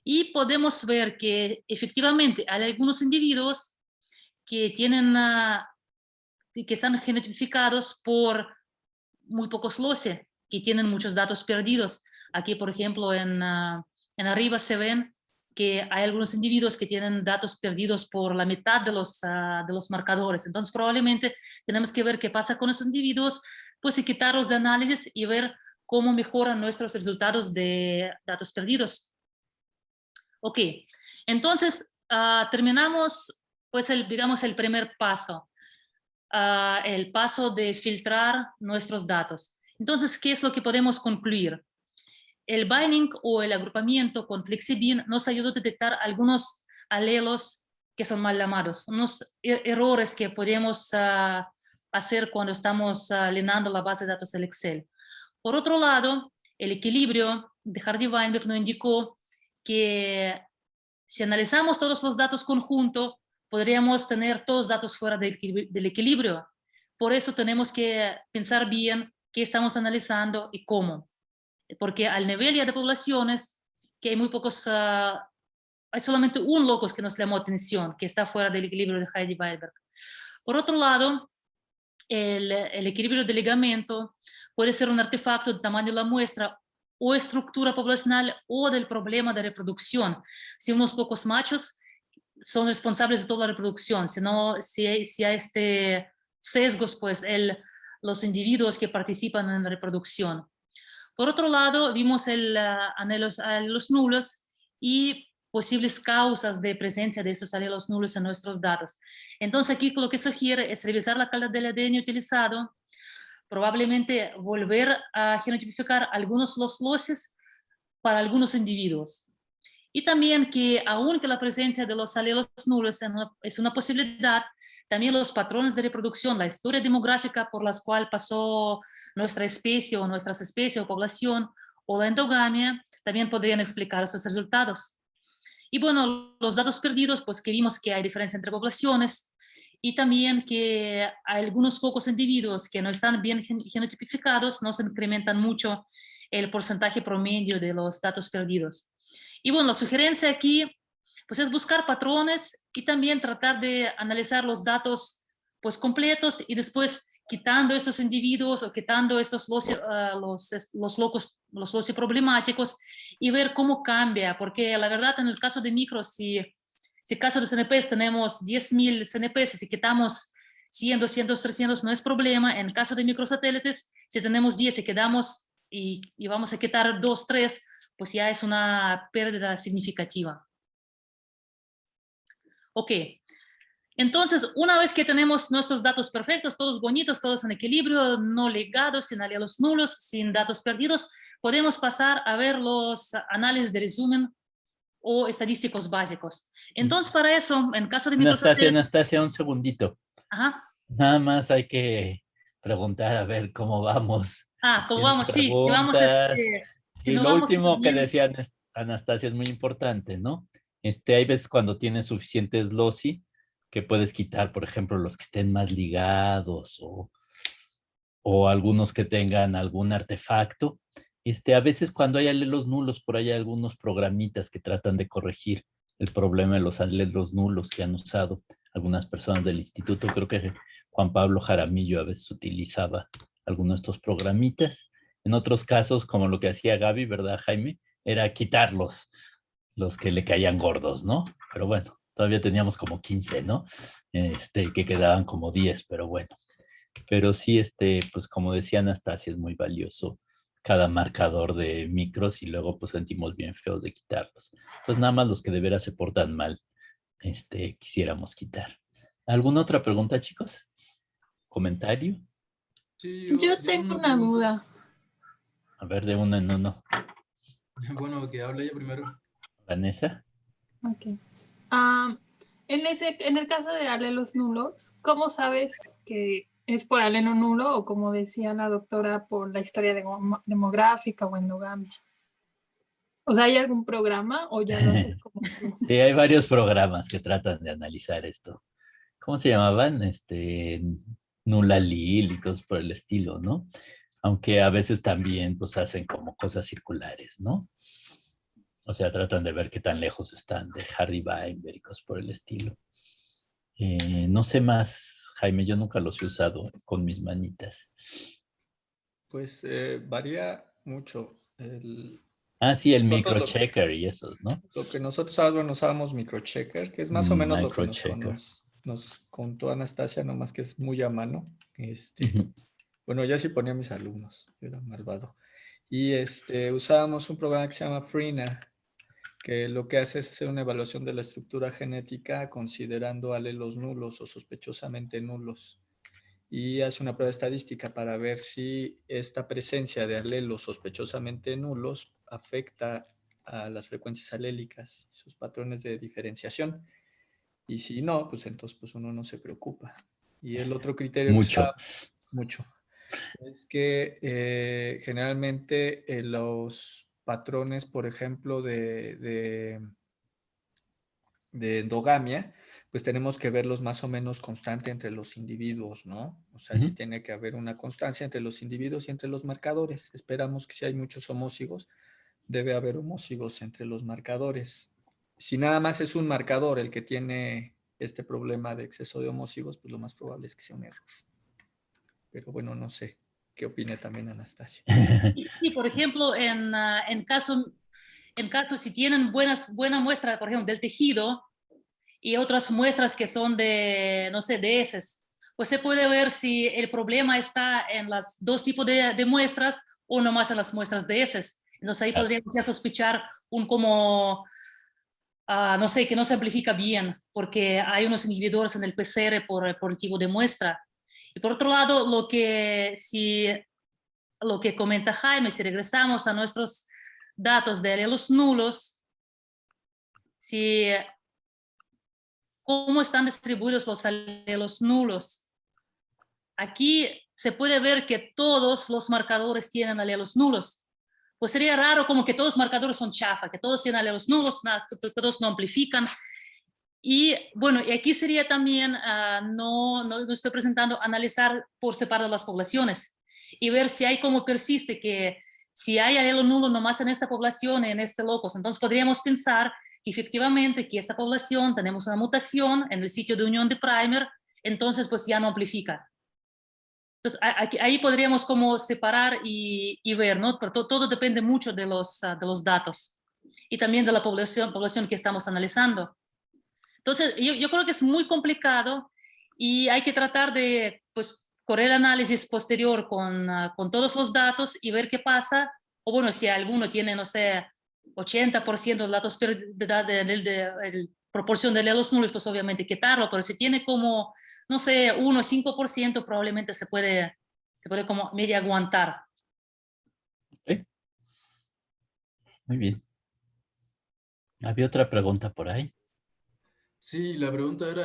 y podemos ver que efectivamente hay algunos individuos que tienen, que están genotipificados por muy pocos loci, que tienen muchos datos perdidos. Aquí, por ejemplo, en arriba se ven que hay algunos individuos que tienen datos perdidos por la mitad de los marcadores. Entonces, probablemente tenemos que ver qué pasa con esos individuos, pues y quitarlos de análisis y ver cómo mejoran nuestros resultados de datos perdidos. Ok, entonces terminamos, pues, digamos, el primer paso, el paso de filtrar nuestros datos. Entonces, ¿qué es lo que podemos concluir? El binding o el agrupamiento con FlexiBin nos ayudó a detectar algunos alelos que son mal llamados, unos errores que podemos hacer cuando estamos llenando la base de datos del Excel. Por otro lado, el equilibrio de Hardy-Weinberg nos indicó que si analizamos todos los datos conjuntos, podríamos tener todos los datos fuera del equilibrio. Por eso tenemos que pensar bien qué estamos analizando y cómo. Porque al nivel ya de poblaciones, que hay muy pocos, hay solamente un locus que nos llamó atención, que está fuera del equilibrio de Hardy-Weinberg. Por otro lado, el equilibrio de ligamento puede ser un artefacto de tamaño de la muestra o estructura poblacional o del problema de reproducción. Si unos pocos machos son responsables de toda la reproducción, si hay sesgos, pues los individuos que participan en la reproducción. Por otro lado, vimos alelos nulos y posibles causas de presencia de esos alelos nulos en nuestros datos. Entonces, aquí lo que sugiere es revisar la calidad del ADN utilizado, probablemente volver a genotipificar algunos los loces para algunos individuos. Y también que, aunque la presencia de los alelos nulos es una posibilidad, también los patrones de reproducción, la historia demográfica por la cual pasó nuestra especie o nuestras especies o población, o la endogamia, también podrían explicar esos resultados. Y bueno, los datos perdidos, pues que vimos que hay diferencia entre poblaciones y también que hay algunos pocos individuos que no están bien genotipificados, no se incrementan mucho el porcentaje promedio de los datos perdidos. Y bueno, la sugerencia aquí pues es buscar patrones y también tratar de analizar los datos pues completos y después quitando estos individuos o quitando estos los loci problemáticos y ver cómo cambia, porque la verdad en el caso de micros, si en el caso de CNPs tenemos 10.000 CNPs y si quitamos 100, 200, 300 no es problema. En el caso de microsatélites, si tenemos 10 y quedamos y vamos a quitar 2, 3, pues ya es una pérdida significativa. Ok, entonces una vez que tenemos nuestros datos perfectos, todos bonitos, todos en equilibrio, no ligados, sin alelos nulos, sin datos perdidos, podemos pasar a ver los análisis de resumen o estadísticos básicos. Entonces para eso, en caso de microsatélites... Anastasia, un segundito. Ajá. Nada más hay que preguntar a ver cómo vamos. ¿Cómo vamos? Sí, si vamos... Sí, lo último que decía Anastasia es muy importante, ¿no? Hay veces cuando tienes suficientes loci que puedes quitar, por ejemplo, los que estén más ligados o algunos que tengan algún artefacto. A veces cuando hay alelos nulos, por ahí hay algunos programitas que tratan de corregir el problema de los alelos nulos que han usado algunas personas del instituto. Creo que Juan Pablo Jaramillo a veces utilizaba algunos de estos programitas. En otros casos, como lo que hacía Gaby, ¿verdad, Jaime? Era quitarlos, los que le caían gordos, ¿no? Pero bueno, todavía teníamos como 15, ¿no? Que quedaban como 10, pero bueno. Pero sí, pues como decía Anastasia, es muy valioso cada marcador de micros y luego pues sentimos bien feos de quitarlos. Entonces nada más los que de veras se portan mal, quisiéramos quitar. ¿Alguna otra pregunta, chicos? ¿Comentario? Sí, yo tengo una duda. A ver, de uno en uno. Bueno, que hable ella primero. ¿Vanessa? Ok. En el caso de alelos nulos, ¿cómo sabes que es por alelo nulo o, como decía la doctora, por la historia demográfica o endogamia? O sea, ¿hay algún programa o ya lo haces como tú? Sí, hay varios programas que tratan de analizar esto. ¿Cómo se llamaban? nula Lil y cosas por el estilo, ¿no? Aunque a veces también pues hacen como cosas circulares, ¿no? O sea, tratan de ver qué tan lejos están de Hardy-Weinberg y cosas por el estilo. No sé más, Jaime, yo nunca los he usado con mis manitas. Pues varía mucho. Sí, el Nosotros microchecker y esos, ¿no? Lo que nosotros usábamos microchecker, que es más o menos lo que Microchecker. nos contó Anastasia, nomás que es muy a mano. Ujú. Bueno, yo sí ponía a mis alumnos, yo era malvado. Y usábamos un programa que se llama Frina, que lo que hace es hacer una evaluación de la estructura genética considerando alelos nulos o sospechosamente nulos. Y hace una prueba estadística para ver si esta presencia de alelos sospechosamente nulos afecta a las frecuencias alélicas, sus patrones de diferenciación. Y si no, pues entonces pues uno no se preocupa. Y el otro criterio Mucho. mucho es que generalmente los patrones, por ejemplo, de endogamia, pues tenemos que verlos más o menos constante entre los individuos, ¿no? O sea, sí tiene que haber una constancia entre los individuos y entre los marcadores. Esperamos que si hay muchos homózigos, debe haber homózigos entre los marcadores. Si nada más es un marcador el que tiene este problema de exceso de homózigos, pues lo más probable es que sea un error. Pero bueno, no sé. ¿Qué opina también Anastasia? Sí, por ejemplo, en caso si tienen buena muestra, por ejemplo, del tejido y otras muestras que son de, no sé, de heces, pues se puede ver si el problema está en los dos tipos de muestras o nomás en las muestras de heces. Entonces ahí podríamos ya sospechar como, no sé, que no se amplifica bien porque hay unos inhibidores en el PCR por el tipo de muestra. Y por otro lado, lo que comenta Jaime, si regresamos a nuestros datos de alelos nulos, cómo están distribuidos los alelos nulos. Aquí se puede ver que todos los marcadores tienen alelos nulos. Pues sería raro como que todos los marcadores son chafa, que todos tienen alelos nulos, que todos no amplifican. Y bueno, y aquí sería también, no estoy presentando, analizar por separado las poblaciones y ver si hay como persiste que si hay alelo nulo nomás en esta población, en este locus, entonces podríamos pensar que efectivamente que esta población tenemos una mutación en el sitio de unión de primer, entonces pues ya no amplifica. Entonces ahí podríamos como separar y ver, ¿no? Pero todo depende mucho de los datos y también de la población que estamos analizando. Entonces, yo creo que es muy complicado y hay que tratar de pues, correr el análisis posterior con todos los datos y ver qué pasa. O bueno, si alguno tiene, no sé, 80% de datos de proporción de alelos nulos, pues obviamente quitarlo, pero si tiene como, no sé, 1 o 5%, probablemente se puede como medio aguantar. Okay. Muy bien. ¿Había otra pregunta por ahí? Sí, la pregunta era,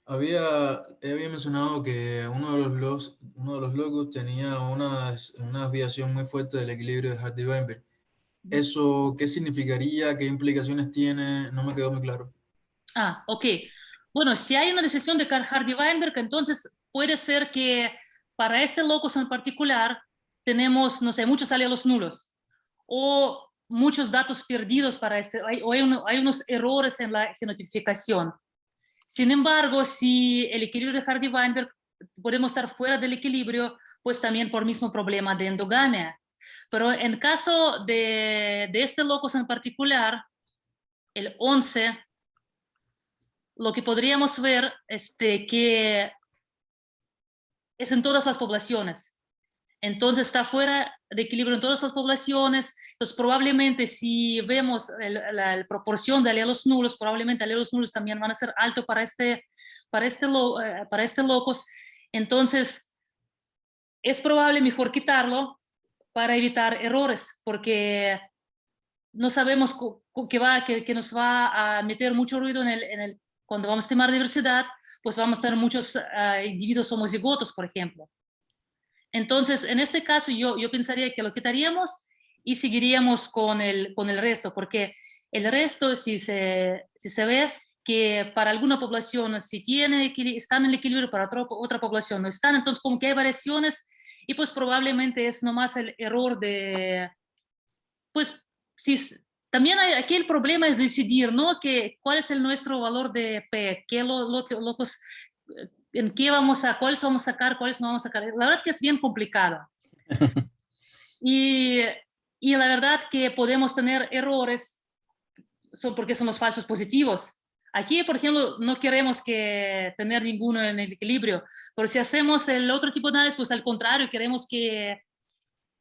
había mencionado que uno de los locos tenía una desviación muy fuerte del equilibrio de Hardy-Weinberg. ¿Eso qué significaría? ¿Qué implicaciones tiene? No me quedó muy claro. Ok. Bueno, si hay una decisión de Hardy-Weinberg, entonces puede ser que para este locus en particular tenemos, no sé, muchos alelos nulos o muchos datos perdidos para o hay unos errores en la genotipificación. Sin embargo, si el equilibrio de Hardy-Weinberg podemos estar fuera del equilibrio, pues también por mismo problema de endogamia. Pero en caso de este locus en particular, el 11, lo que podríamos ver que es en todas las poblaciones. Entonces está fuera de equilibrio en todas las poblaciones. Entonces probablemente si vemos la proporción de alelos nulos, probablemente alelos nulos también van a ser altos para este locus. Entonces es probable mejor quitarlo para evitar errores, porque no sabemos que nos va a meter mucho ruido cuando vamos a estimar diversidad, pues vamos a tener muchos individuos homocigotos, por ejemplo. Entonces, en este caso, yo pensaría que lo quitaríamos y seguiríamos con el resto, porque el resto, si se ve, que para alguna población sí están en el equilibrio, para otra población no están, entonces como que hay variaciones y pues probablemente es nomás el error de, pues si también aquí el problema es decidir, ¿no? ¿Cuál es nuestro valor de P? ¿En qué cuáles vamos a sacar, cuáles no vamos a sacar? La verdad que es bien complicado. Y la verdad que podemos tener errores porque son los falsos positivos. Aquí, por ejemplo, no queremos tener ninguno en el equilibrio, pero si hacemos el otro tipo de análisis, pues al contrario, queremos que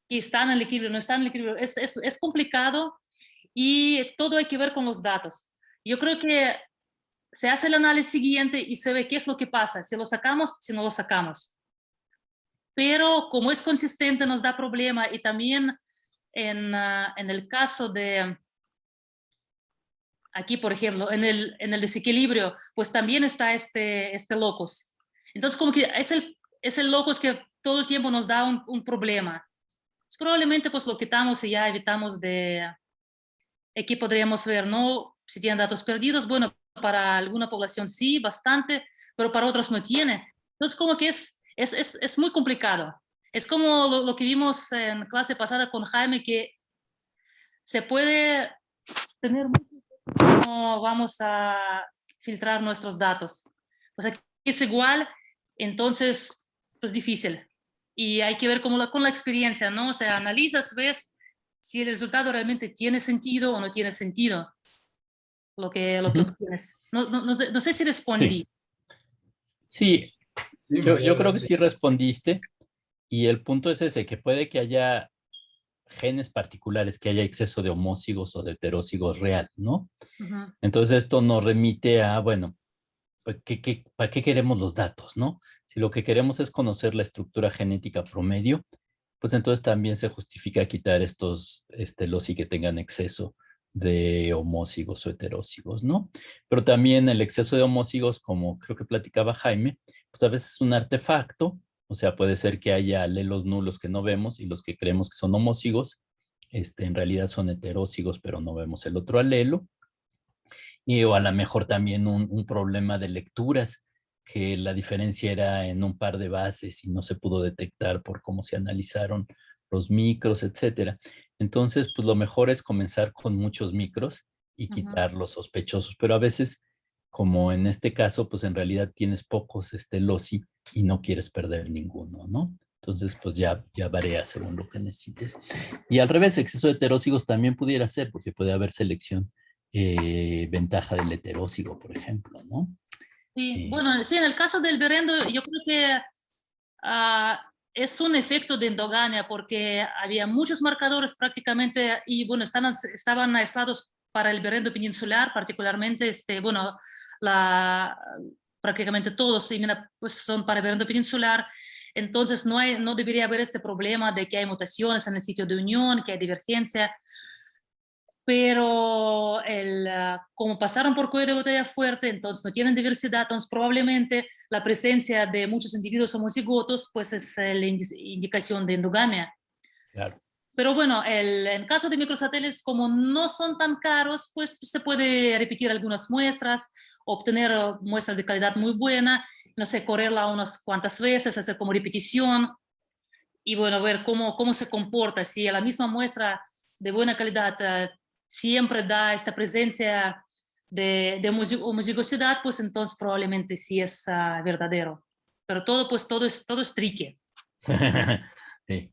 están en el equilibrio, no están en el equilibrio. Es complicado y todo hay que ver con los datos. Yo creo que se hace el análisis siguiente y se ve qué es lo que pasa, si lo sacamos, si no lo sacamos. Pero como es consistente, nos da problema y también en el caso de... Aquí, por ejemplo, en el desequilibrio, pues también está este locus. Entonces, como que es el locus que todo el tiempo nos da un problema. Pues probablemente pues lo quitamos y ya evitamos de... Aquí podríamos ver, ¿no? Si tienen datos perdidos, bueno, para alguna población sí, bastante, pero para otros no tiene. Entonces, como que es muy complicado. Es como lo que vimos en clase pasada con Jaime, que se puede tener cómo vamos a filtrar nuestros datos. Pues aquí es igual, entonces, pues difícil. Y hay que ver con la experiencia, ¿no? O sea, analizas, ves si el resultado realmente tiene sentido o no tiene sentido. Lo que obtienes. No sé si respondí. Sí, yo creo que sí respondiste. Y el punto es ese, que puede que haya genes particulares, que haya exceso de homózigos o de heterózigos real, ¿no? Entonces esto nos remite a, bueno, ¿para qué queremos los datos, no? Si lo que queremos es conocer la estructura genética promedio, pues entonces también se justifica quitar estos loci que tengan exceso de homózigos o heterózigos, ¿no? Pero también el exceso de homózigos, como creo que platicaba Jaime, pues a veces es un artefacto. O sea, puede ser que haya alelos nulos que no vemos y los que creemos que son homózigos, en realidad son heterózigos, pero no vemos el otro alelo. O a lo mejor también un problema de lecturas, que la diferencia era en un par de bases y no se pudo detectar por cómo se analizaron los micros, etcétera. Entonces, pues lo mejor es comenzar con muchos micros y quitar los sospechosos, pero a veces, como en este caso, pues en realidad tienes pocos loci y no quieres perder ninguno, ¿no? Entonces, pues ya varía según lo que necesites. Y al revés, exceso de heterózigos también pudiera ser, porque puede haber selección, ventaja del heterózigo, por ejemplo, ¿no? Sí, bueno, sí, en el caso del berrendo, yo creo que es un efecto de endogamia, porque había muchos marcadores prácticamente, y bueno, estaban aislados para el berrendo peninsular, particularmente, bueno, prácticamente todos pues son para el berrendo peninsular. Entonces no debería haber este problema de que hay mutaciones en el sitio de unión, que hay divergencia. Pero como pasaron por cuello de botella fuerte, entonces no tienen diversidad, entonces probablemente la presencia de muchos individuos homocigotos pues es la indicación de endogamia. Claro. Pero bueno, en caso de microsatélites, como no son tan caros, pues se puede repetir algunas muestras, obtener muestras de calidad muy buena, no sé, correrla unas cuantas veces, hacer como repetición y bueno, ver cómo se comporta, si a la misma muestra de buena calidad siempre da esta presencia de homozigosidad, pues entonces probablemente sí es verdadero. Pero todo es tricky. Sí,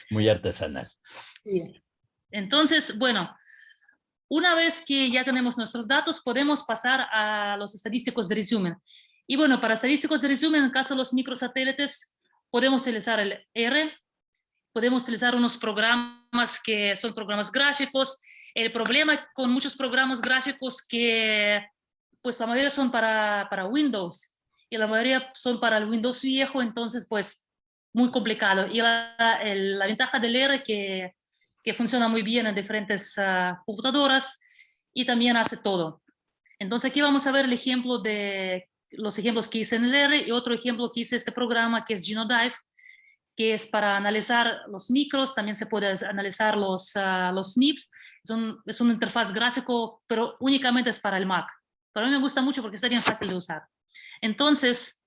muy artesanal. Sí. Entonces, bueno, una vez que ya tenemos nuestros datos, podemos pasar a los estadísticos de resumen. Y bueno, para estadísticos de resumen, en el caso de los microsatélites, podemos utilizar el R, podemos utilizar unos programas que son programas gráficos. El problema con muchos programas gráficos que pues la mayoría son para Windows y la mayoría son para el Windows viejo, entonces pues muy complicado. Y la ventaja del R que funciona muy bien en diferentes computadoras y también hace todo. Entonces aquí vamos a ver el ejemplo de los ejemplos que hice en el R y otro ejemplo que hice este programa que es Genodive, que es para analizar los micros, también se puede analizar los SNPs. Es una interfaz gráfico, pero únicamente es para el Mac. Pero a mí me gusta mucho porque está bien fácil de usar. Entonces,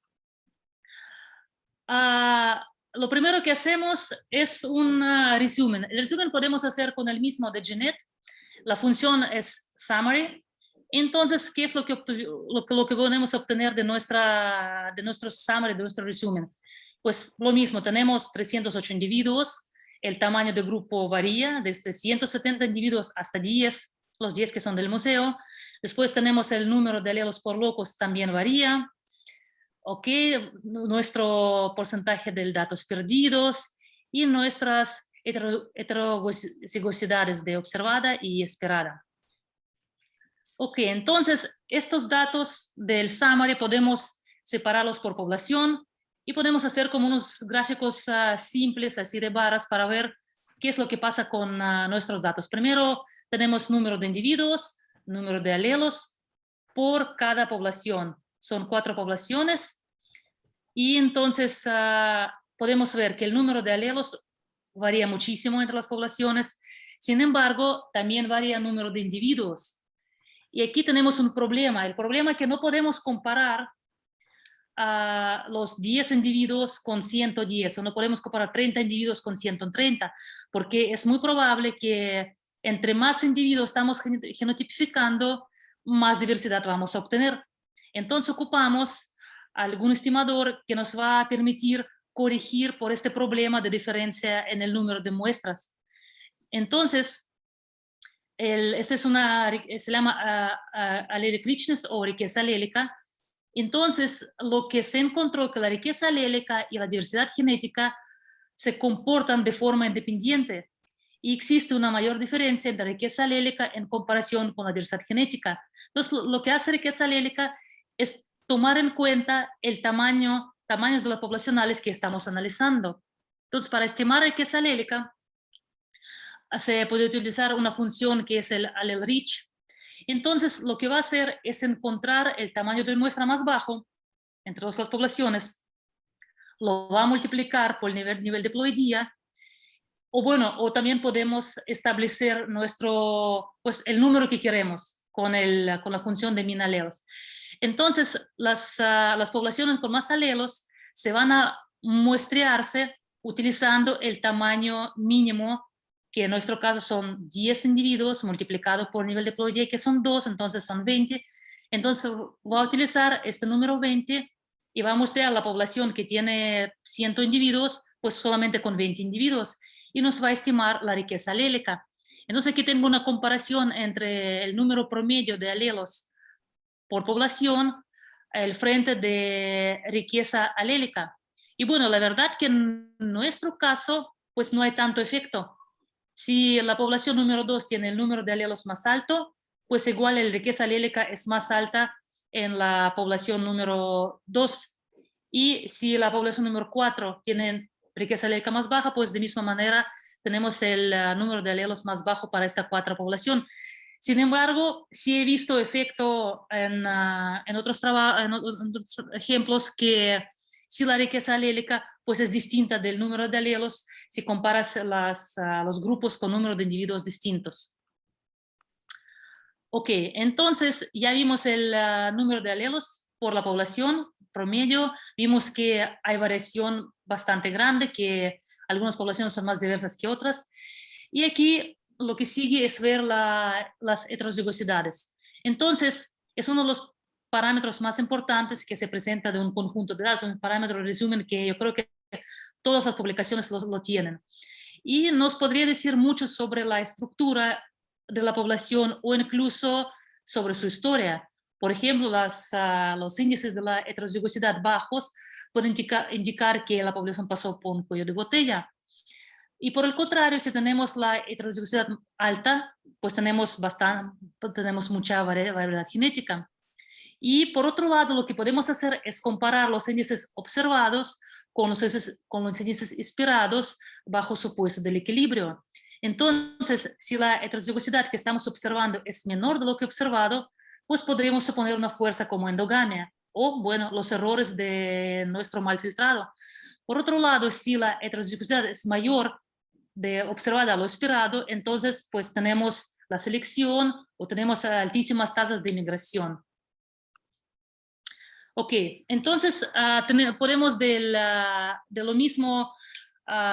lo primero que hacemos es un resumen. El resumen podemos hacer con el mismo de Genet. La función es summary. Entonces, ¿qué es lo que podemos obtener de nuestro summary, de nuestro resumen? Pues lo mismo, tenemos 308 individuos. El tamaño del grupo varía desde 170 individuos hasta 10, los 10 que son del museo. Después tenemos el número de alelos por locus, también varía. Ok, nuestro porcentaje de datos perdidos y nuestras heterozigosidades de observada y esperada. Ok, entonces estos datos del summary podemos separarlos por población y podemos hacer como unos gráficos simples, así de barras, para ver qué es lo que pasa con nuestros datos. Primero tenemos número de individuos, número de alelos por cada población. Son 4 poblaciones y entonces podemos ver que el número de alelos varía muchísimo entre las poblaciones. Sin embargo, también varía el número de individuos. Y aquí tenemos un problema. El problema es que no podemos comparar a los 10 individuos con 110, o no podemos comparar 30 individuos con 130, porque es muy probable que entre más individuos estamos genotipificando, más diversidad vamos a obtener. Entonces ocupamos algún estimador que nos va a permitir corregir por este problema de diferencia en el número de muestras. Entonces, se llama allelic richness o riqueza alélica. Entonces, lo que se encontró que la riqueza alélica y la diversidad genética se comportan de forma independiente y existe una mayor diferencia entre riqueza alélica en comparación con la diversidad genética. Entonces, lo que hace riqueza alélica es tomar en cuenta el tamaños de las poblacionales que estamos analizando. Entonces, para estimar riqueza alélica, se puede utilizar una función que es el allel-rich. Entonces, lo que va a hacer es encontrar el tamaño de muestra más bajo entre todas las poblaciones, lo va a multiplicar por el nivel de ploidía, o también podemos establecer el número que queremos con la función de min alelos. Entonces, las poblaciones con más alelos se van a muestrearse utilizando el tamaño mínimo, que en nuestro caso son 10 individuos multiplicado por nivel de ploidía, que son 2, entonces son 20. Entonces voy a utilizar este número 20 y va a mostrar la población que tiene 100 individuos, pues solamente con 20 individuos, y nos va a estimar la riqueza alélica. Entonces aquí tengo una comparación entre el número promedio de alelos por población, el frente de riqueza alélica. Y bueno, la verdad que en nuestro caso, pues no hay tanto efecto. Si la población número 2 tiene el número de alelos más alto, pues igual la riqueza alélica es más alta en la población número 2. Y si la población número 4 tiene riqueza alélica más baja, pues de misma manera tenemos el número de alelos más bajo para esta 4 población. Sin embargo, sí he visto efecto en otros ejemplos que si la riqueza alélica pues es distinta del número de alelos si comparas los grupos con número de individuos distintos. Ok, entonces ya vimos el número de alelos por la población promedio, vimos que hay variación bastante grande, que algunas poblaciones son más diversas que otras, y aquí lo que sigue es ver las heterozigosidades. Entonces, es uno de los parámetros más importantes que se presenta de un conjunto de datos, un parámetro de resumen que yo creo que todas las publicaciones lo tienen. Y nos podría decir mucho sobre la estructura de la población o incluso sobre su historia. Por ejemplo, los índices de la heterozigosidad bajos pueden indicar que la población pasó por un cuello de botella. Y por el contrario, si tenemos la heterozigosidad alta, pues tenemos mucha variabilidad genética. Y por otro lado, lo que podemos hacer es comparar los índices observados con los índices esperados bajo supuesto del equilibrio. Entonces, si la heterozigosidad que estamos observando es menor de lo que observado, pues podríamos suponer una fuerza como endogamia o, bueno, los errores de nuestro mal filtrado. Por otro lado, si la heterozigosidad es mayor de observada a lo esperado, entonces pues tenemos la selección o tenemos altísimas tasas de migración. Ok, entonces podemos de lo mismo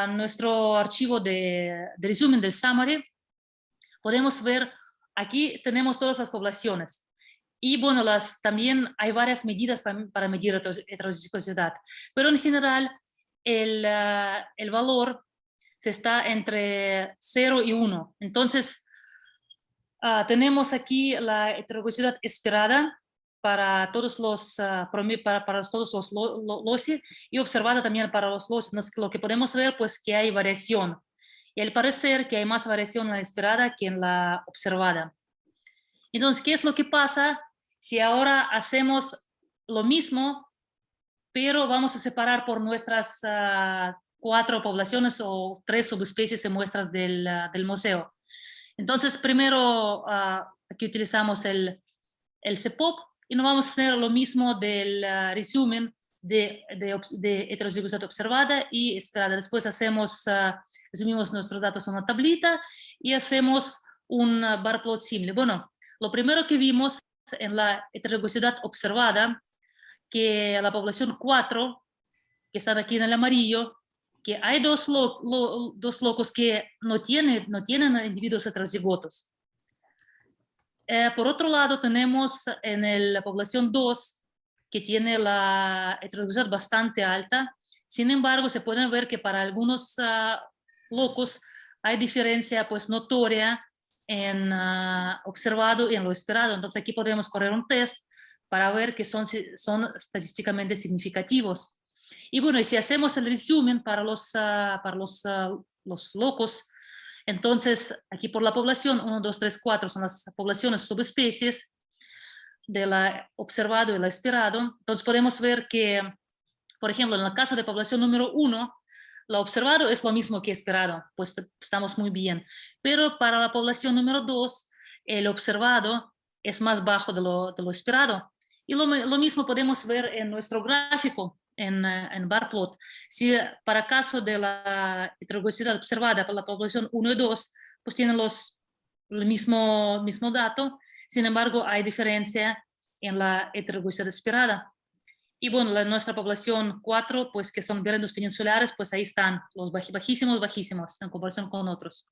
nuestro archivo de resumen del summary, podemos ver, aquí tenemos todas las poblaciones. Y bueno, también hay varias medidas para medir heterozigosicidad, pero en general el valor se está entre 0 y 1. Entonces, tenemos aquí la heterozigosicidad esperada para todos los loci y observada también para los loci. Lo que podemos ver, pues, que hay variación. Y al parecer que hay más variación en la esperada que en la observada. Entonces, ¿qué es lo que pasa si ahora hacemos lo mismo, pero vamos a separar por nuestras 4 poblaciones o 3 subespecies en muestras del museo? Entonces, primero aquí utilizamos el CPOP y no vamos a hacer lo mismo del resumen de heterozigosidad observada y esperada. Después resumimos nuestros datos en una tablita y hacemos un bar plot simple. Bueno, lo primero que vimos en la heterozigosidad observada, que la población 4, que están aquí en el amarillo, que hay dos locos que no tienen individuos heterozigotos. Por otro lado, tenemos en la población 2, que tiene la heterozigosidad bastante alta. Sin embargo, se puede ver que para algunos locos hay diferencia pues notoria en observado y en lo esperado. Entonces aquí podemos correr un test para ver que son estadísticamente significativos. Y bueno, y si hacemos el resumen para los locos, entonces aquí por la población 1, 2, 3, 4 son las poblaciones subespecies de la observado y la esperado. Entonces podemos ver que, por ejemplo, en el caso de población número 1, la observado es lo mismo que esperado, pues estamos muy bien. Pero para la población número 2, el observado es más bajo de lo esperado. Y lo mismo podemos ver en nuestro gráfico, en bar plot. Si para caso de la heterozigosidad observada para la población 1 y 2, pues tienen el mismo dato, sin embargo hay diferencia en la heterozigosidad esperada. Y bueno, nuestra población 4, pues que son berendos peninsulares, pues ahí están los bajísimos en comparación con otros.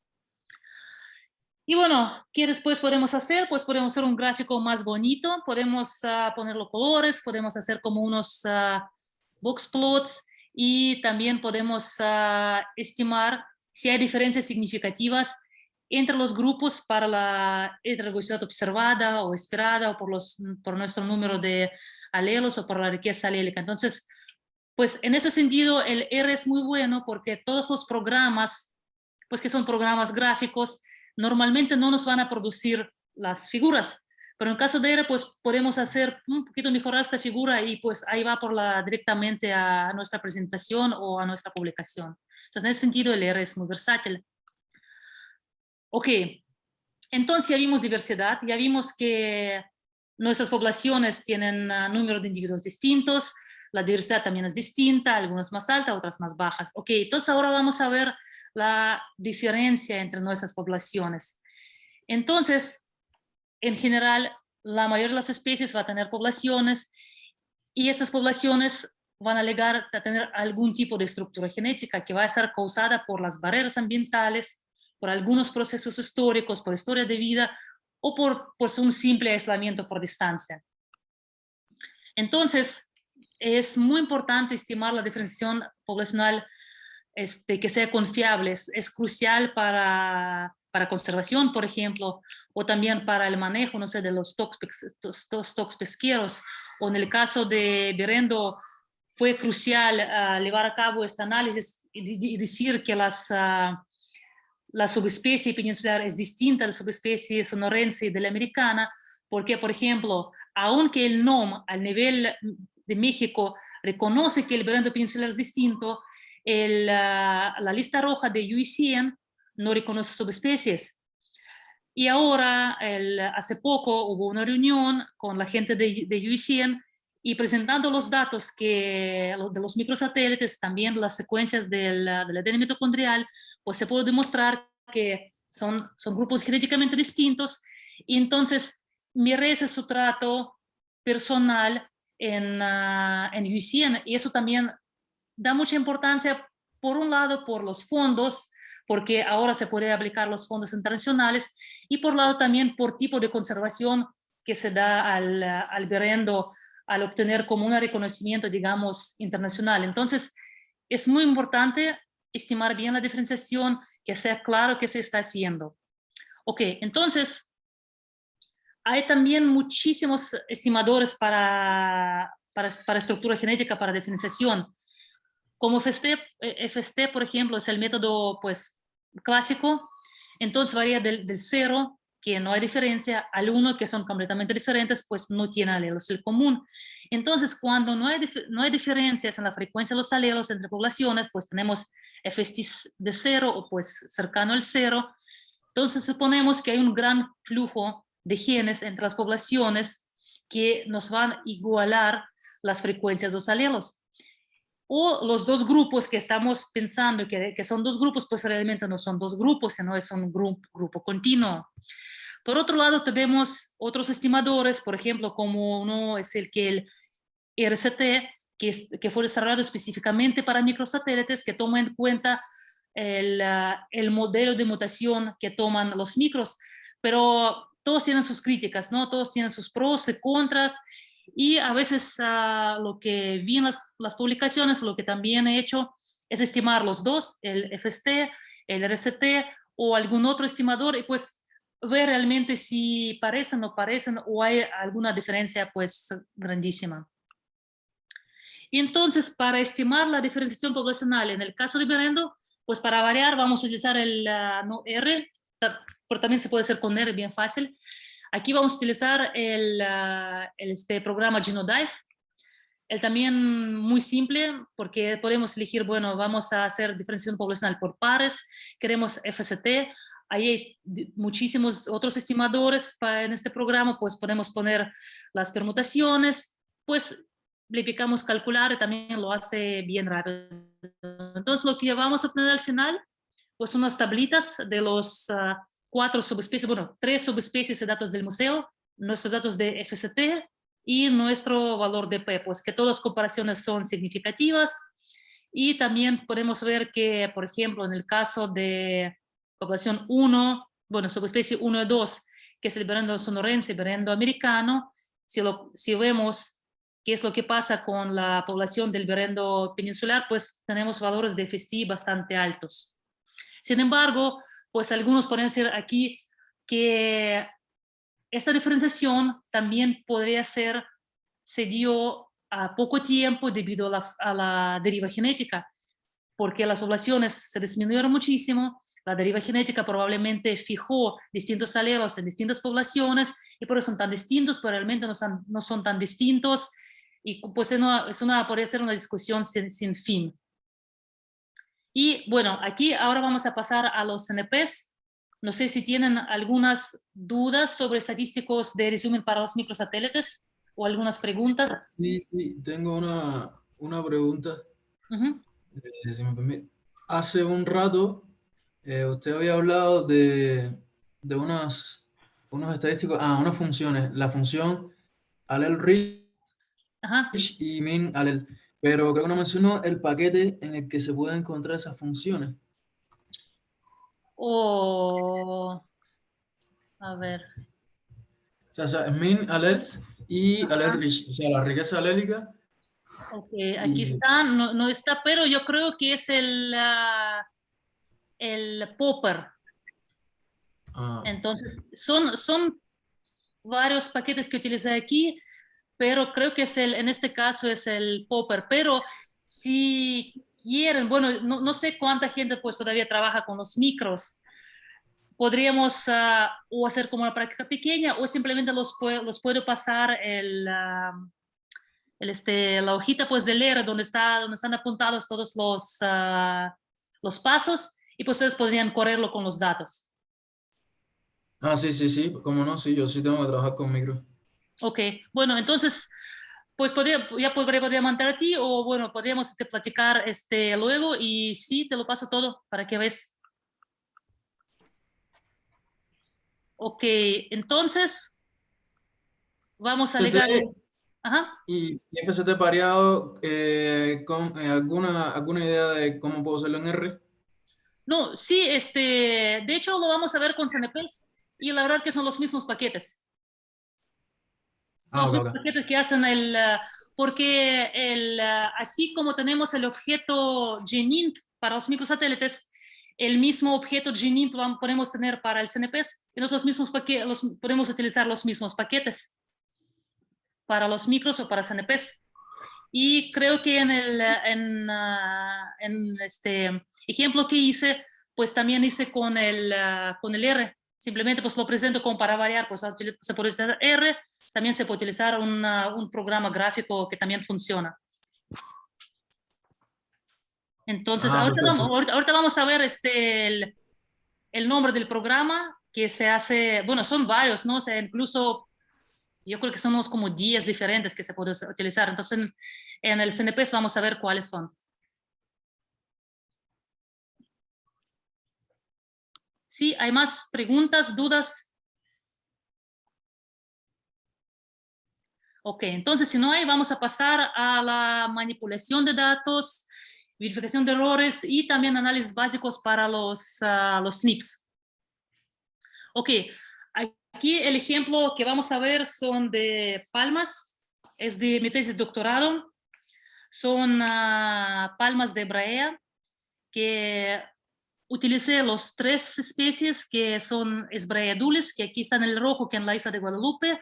Y bueno, ¿qué después podemos hacer? Pues podemos hacer un gráfico más bonito, podemos ponerle colores, podemos hacer como unos box plots y también podemos estimar si hay diferencias significativas entre los grupos para la heterozigosidad observada o esperada o por nuestro número de alelos o por la riqueza alélica. Entonces, pues en ese sentido el R es muy bueno porque todos los programas, pues que son programas gráficos, normalmente no nos van a producir las figuras, pero en caso de R, pues podemos hacer un poquito mejorar esta figura y pues ahí va directamente a nuestra presentación o a nuestra publicación. Entonces, en ese sentido, el R es muy versátil. Ok, entonces ya vimos diversidad, ya vimos que nuestras poblaciones tienen número de individuos distintos, la diversidad también es distinta, algunas más altas, otras más bajas. Ok, entonces ahora vamos a ver la diferencia entre nuestras poblaciones. Entonces, en general, la mayoría de las especies va a tener poblaciones y estas poblaciones van a llegar a tener algún tipo de estructura genética que va a ser causada por las barreras ambientales, por algunos procesos históricos, por historia de vida o por pues, un simple aislamiento por distancia. Entonces, es muy importante estimar la diferenciación poblacional que sea confiable, es crucial para conservación, por ejemplo, o también para el manejo, no sé, de los stocks pesqueros, o en el caso de Berendo fue crucial llevar a cabo este análisis y decir que la subespecie peninsular es distinta a la subespecie sonorense y de la americana, porque, por ejemplo, aunque el NOM al nivel de México reconoce que el berendo peninsular es distinto, la lista roja de UICN no reconoce subespecies. Y ahora, hace poco, hubo una reunión con la gente de UICN y presentando los datos de los microsatélites, también las secuencias del ADN mitocondrial, pues se puede demostrar que son grupos genéticamente distintos y entonces merece su trato personal en UCN, y eso también da mucha importancia, por un lado, por los fondos, porque ahora se puede aplicar los fondos internacionales, y por lado también por tipo de conservación que se da al berrendo al obtener como un reconocimiento, digamos, internacional. Entonces, es muy importante estimar bien la diferenciación, que sea claro qué se está haciendo. Ok, entonces, hay también muchísimos estimadores para estructura genética, para diferenciación. Como FST, por ejemplo, es el método pues, clásico, entonces varía del 0, que no hay diferencia, al 1, que son completamente diferentes, pues no tiene alelos el común. Entonces, cuando no hay diferencias en la frecuencia de los alelos entre poblaciones, pues tenemos FST de 0 o pues cercano al 0. Entonces, suponemos que hay un gran flujo de genes entre las poblaciones que nos van a igualar las frecuencias de los alelos. O los dos grupos que estamos pensando que son dos grupos, pues realmente no son dos grupos, sino es un grupo continuo. Por otro lado, tenemos otros estimadores, por ejemplo, como uno es el RCT, que fue desarrollado específicamente para microsatélites, que toma en cuenta el modelo de mutación que toman los micros, pero todos tienen sus críticas, ¿no? Todos tienen sus pros y contras, y a veces lo que vi en las publicaciones, lo que también he hecho, es estimar los dos, el FST, el RCT o algún otro estimador, y pues ver realmente si parecen o parecen o hay alguna diferencia pues grandísima. Y entonces, para estimar la diferenciación poblacional en el caso de berrendo, pues para variar vamos a utilizar el no R, pero también se puede hacer con R, bien fácil. Aquí vamos a utilizar este programa Genodive. Es también muy simple porque podemos elegir, bueno, vamos a hacer diferenciación poblacional por pares, queremos FST, ahí hay muchísimos otros estimadores en este programa, pues podemos poner las permutaciones, pues le picamos calcular y también lo hace bien rápido. Entonces lo que vamos a obtener al final, pues unas tablitas de los 4 subespecies, bueno, 3 subespecies de datos del museo, nuestros datos de FST y nuestro valor de P, pues que todas las comparaciones son significativas, y también podemos ver que, por ejemplo, en el caso de población 1, bueno, subespecie 1 y 2, que es el berrendo sonorense, berrendo americano, si vemos qué es lo que pasa con la población del berrendo peninsular, pues tenemos valores de FST bastante altos. Sin embargo, pues algunos pueden decir aquí que esta diferenciación también podría ser, se dio a poco tiempo debido a la deriva genética, porque las poblaciones se disminuyeron muchísimo, la deriva genética probablemente fijó distintos alelos en distintas poblaciones, y por eso son tan distintos, pero realmente no son tan distintos, y pues podría ser una discusión sin fin. Y bueno, aquí ahora vamos a pasar a los CNPs. No sé si tienen algunas dudas sobre estadísticos de resumen para los microsatélites o algunas preguntas. Sí, tengo una pregunta. Si me permite. Hace un rato usted había hablado de unos estadísticos, unas funciones, la función allel-rich y min-allel, pero creo que no mencionó el paquete en el que se pueden encontrar esas funciones. A ver. O sea, min-allels y allel-rich, o sea, la riqueza alélica. Ok, aquí está, no está, pero yo creo que es el Popper. Entonces, son varios paquetes que utilicé aquí, pero creo que en este caso es el Popper. Pero si quieren, bueno, no sé cuánta gente pues todavía trabaja con los micros. Podríamos o hacer como una práctica pequeña, o simplemente los puedo pasar la hojita pues de leer donde están apuntados todos los pasos, y pues ustedes podrían correrlo con los datos. Sí, cómo no, sí, yo sí tengo que trabajar con micro. Ok, bueno, entonces, pues podría mandar a ti, o bueno, podríamos platicar luego, y sí, te lo paso todo para que veas. Ok, entonces, vamos a leer. Ajá. Y FCT pareado, ¿alguna idea de cómo puedo hacerlo en R? No, sí, de hecho lo vamos a ver con CNPs y la verdad que son los mismos paquetes. Son los Ok, mismos ok. paquetes que hacen porque así como tenemos el objeto GNINT para los microsatélites, el mismo objeto GNINT podemos tener para el CNPs y los mismos paquetes, podemos utilizar los mismos paquetes para los micros o para CNPs. Y creo que en este ejemplo que hice, pues también hice con el R. Simplemente pues lo presento como para variar, pues se puede utilizar R, también se puede utilizar un programa gráfico que también funciona. Entonces, ahorita vamos a ver el nombre del programa que se hace, bueno, son varios, ¿no? O sea, incluso yo creo que son unos como 10 diferentes que se pueden utilizar. Entonces, en el CNPs vamos a ver cuáles son. Sí, ¿hay más preguntas, dudas? Ok, entonces si no hay, vamos a pasar a la manipulación de datos, verificación de errores y también análisis básicos para los SNPs. Ok, aquí el ejemplo que vamos a ver son de palmas, es de mi tesis de doctorado, son palmas de brea que utilicé los 3 especies que son Brea edulis, que aquí están en el rojo, que en la isla de Guadalupe,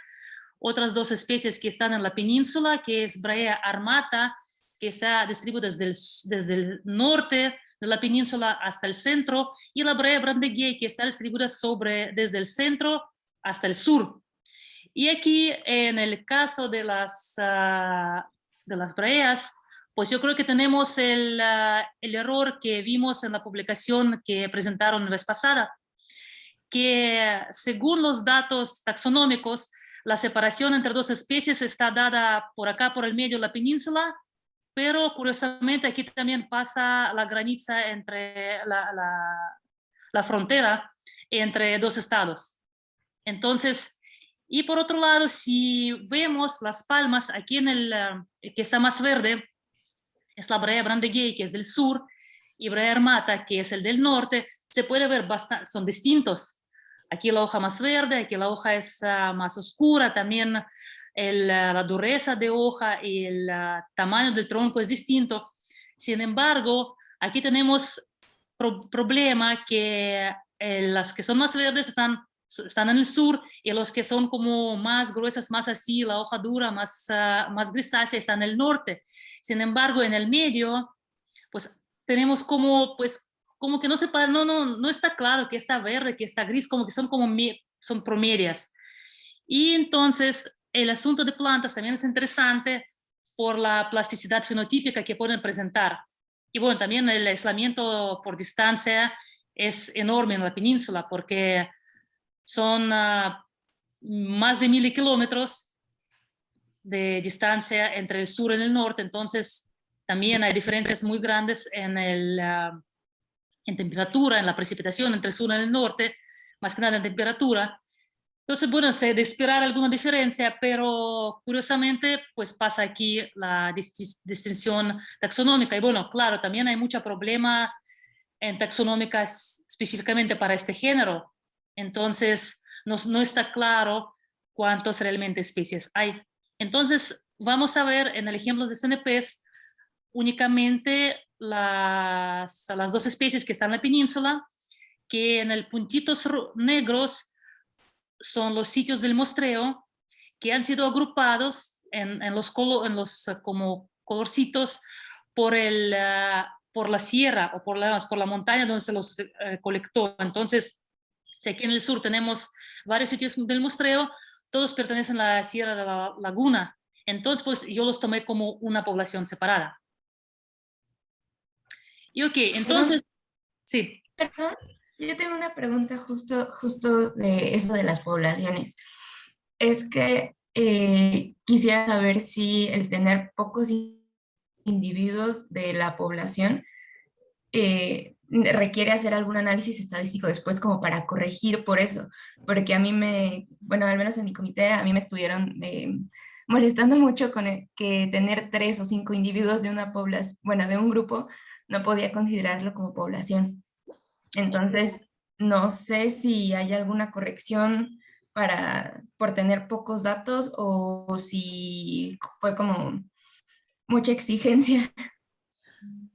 otras 2 especies que están en la península, que es Brea armata, que está distribuida desde el norte de la península hasta el centro, y la Brea brandegiei, que está distribuida desde el centro hasta el sur. Y aquí, en el caso de las breas, pues yo creo que tenemos el error que vimos en la publicación que presentaron la vez pasada, que según los datos taxonómicos, la separación entre 2 especies está dada por acá, por el medio de la península, pero curiosamente aquí también pasa la graniza entre la frontera entre 2 estados. Entonces, y por otro lado, si vemos las palmas, aquí en que está más verde, es la Brea brandegiei, que es del sur, y Brea armata, que es el del norte, se puede ver bastante, son distintos. Aquí la hoja más verde, aquí la hoja es más oscura, también la dureza de hoja y el tamaño del tronco es distinto. Sin embargo, aquí tenemos problema que las que son más verdes están en el sur y los que son como más gruesas, más así, la hoja dura, más grisácea, están en el norte. Sin embargo, en el medio, pues tenemos pues, como que no está claro que está verde, que está gris, como que son promedias. Y entonces, el asunto de plantas también es interesante por la plasticidad fenotípica que pueden presentar. Y bueno, también el aislamiento por distancia es enorme en la península porque son más de 1000 kilómetros de distancia entre el sur y el norte, entonces también hay diferencias muy grandes en temperatura, en la precipitación entre el sur y el norte, más que nada en temperatura. Entonces, bueno, se de esperar alguna diferencia, pero curiosamente, pues pasa aquí la distinción taxonómica. Y bueno, claro, también hay mucho problema en taxonómicas específicamente para este género. Entonces, no está claro cuántas realmente especies hay. Entonces, vamos a ver en el ejemplo de CNPs únicamente las 2 especies que están en la península, que en el puntitos negros son los sitios del muestreo que han sido agrupados en los como colorcitos por la sierra o por la montaña donde se los colectó. Entonces, si aquí en el sur tenemos varios sitios del muestreo, todos pertenecen a la Sierra de la Laguna. Entonces, pues yo los tomé como una población separada. Y ok, entonces, sí. Perdón, yo tengo una pregunta justo de eso de las poblaciones. Es que quisiera saber si el tener pocos individuos de la población requiere hacer algún análisis estadístico después como para corregir por eso, porque a mí bueno, al menos en mi comité, a mí me estuvieron molestando mucho con que tener 3 o 5 individuos de una población, bueno, de un grupo, no podía considerarlo como población. Entonces, no sé si hay alguna corrección por tener pocos datos o si fue como mucha exigencia.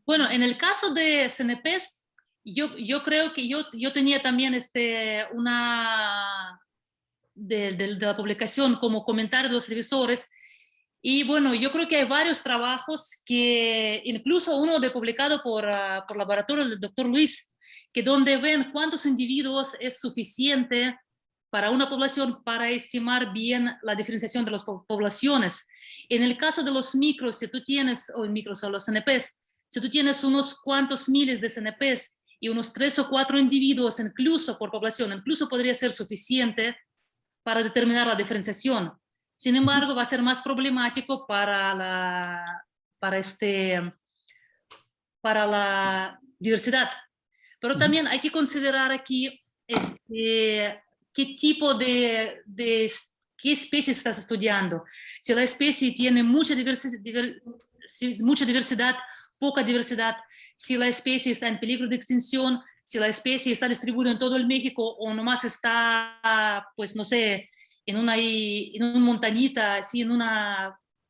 Bueno, en el caso de CNPs, yo creo que yo tenía también una de la publicación como comentario de los revisores. Y bueno, yo creo que hay varios trabajos que, incluso uno publicado por laboratorio del doctor Luis, que donde ven cuántos individuos es suficiente para una población para estimar bien la diferenciación de las poblaciones. En el caso de los micros, si tú tienes, o micros o los CNPs, si tú tienes unos cuantos miles de CNPs y unos 3 o 4 individuos incluso por población, incluso podría ser suficiente para determinar la diferenciación. Sin embargo, va a ser más problemático para la diversidad. Pero también hay que considerar aquí qué tipo qué especie estás estudiando. Si la especie tiene mucha diversidad, poca diversidad, si la especie está en peligro de extinción, si la especie está distribuida en todo el México o nomás está, pues no sé, en una montañita, así en un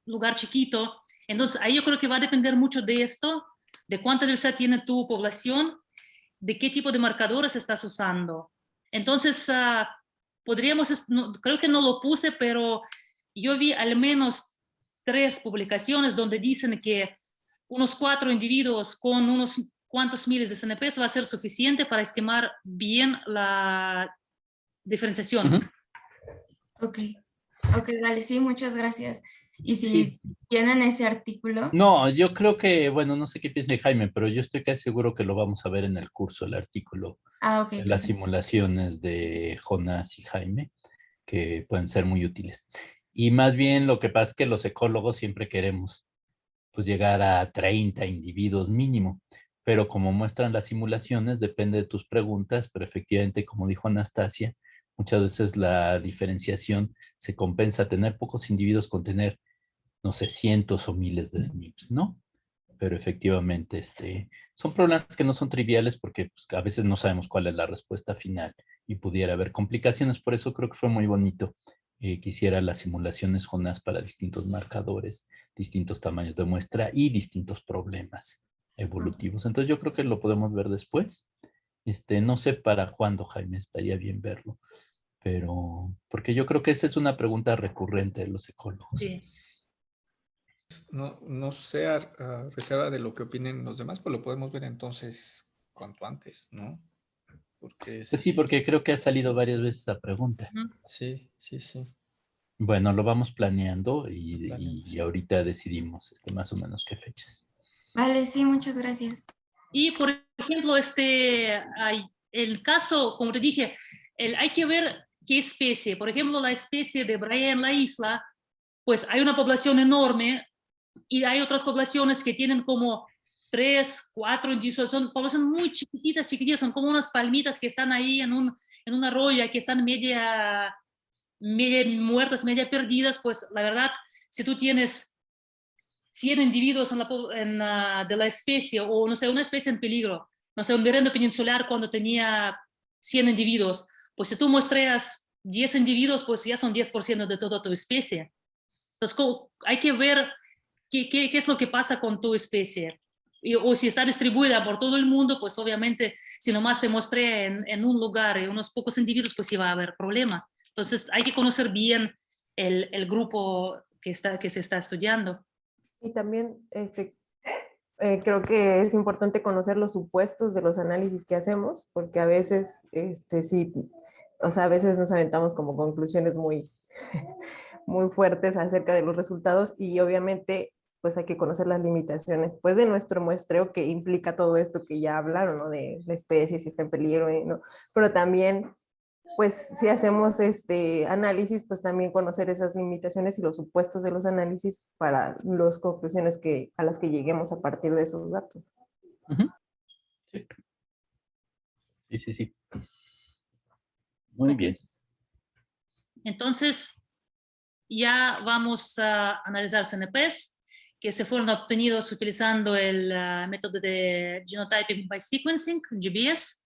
lugar chiquito. Entonces, ahí yo creo que va a depender mucho de esto, de cuánta diversidad tiene tu población, de qué tipo de marcadores estás usando. Entonces, creo que no lo puse, pero yo vi al menos 3 publicaciones donde dicen que unos 4 individuos con unos cuantos miles de CNPs va a ser suficiente para estimar bien la diferenciación. Ok, vale, sí, muchas gracias. Y si tienen ese artículo. No, yo creo que, bueno, no sé qué piensa Jaime, pero yo estoy casi seguro que lo vamos a ver en el curso, el artículo de las simulaciones de Jonás y Jaime, que pueden ser muy útiles. Y más bien lo que pasa es que los ecólogos siempre queremos pues llegar a 30 individuos mínimo, pero como muestran las simulaciones, depende de tus preguntas, pero efectivamente, como dijo Anastasia, muchas veces la diferenciación se compensa tener pocos individuos con tener, no sé, cientos o miles de SNPs, ¿no? Pero efectivamente, son problemas que no son triviales porque pues, a veces no sabemos cuál es la respuesta final y pudiera haber complicaciones. Por eso creo que fue muy bonito que hiciera las simulaciones Jonás para distintos marcadores, distintos tamaños de muestra y distintos problemas evolutivos. Entonces yo creo que lo podemos ver después. No sé para cuándo, Jaime, estaría bien verlo, pero porque yo creo que esa es una pregunta recurrente de los ecólogos. Sí. No sé, a reserva de lo que opinen los demás, pues lo podemos ver entonces cuanto antes, ¿no? Porque pues sí, porque creo que ha salido varias veces esa pregunta. Sí. Bueno, lo vamos planeando y ahorita decidimos más o menos qué fechas. Vale, sí, muchas gracias. Y por ejemplo, el caso, como te dije, hay que ver qué especie. Por ejemplo, la especie de Brea en la isla, pues hay una población enorme y hay otras poblaciones que tienen como 3, 4 indicios, son poblaciones muy chiquititas, son como unas palmitas que están ahí en un arroyo, que están media muertas, media perdidas. Pues la verdad, si tú tienes 100 individuos de la especie, o no sé, una especie en peligro, no sé, un berrendo peninsular cuando tenía 100 individuos, pues si tú muestras 10 individuos, pues ya son 10% de toda tu especie. Entonces, hay que ver qué es lo que pasa con tu especie. O si está distribuida por todo el mundo, pues obviamente, si nomás se muestra en un lugar, unos pocos individuos, pues sí va a haber problema. Entonces, hay que conocer bien el grupo que se está estudiando. Y también creo que es importante conocer los supuestos de los análisis que hacemos, porque a veces, sí, o sea, a veces nos aventamos como conclusiones muy, muy fuertes acerca de los resultados y obviamente pues hay que conocer las limitaciones pues de nuestro muestreo que implica todo esto que ya hablaron, ¿no? De la especie, si está en peligro, ¿no? Pero también pues si hacemos análisis, pues también conocer esas limitaciones y los supuestos de los análisis para las conclusiones a las que lleguemos a partir de esos datos. Sí. Muy bien. Entonces, ya vamos a analizar CNPs que se fueron obtenidos utilizando el método de Genotyping by Sequencing, GBS,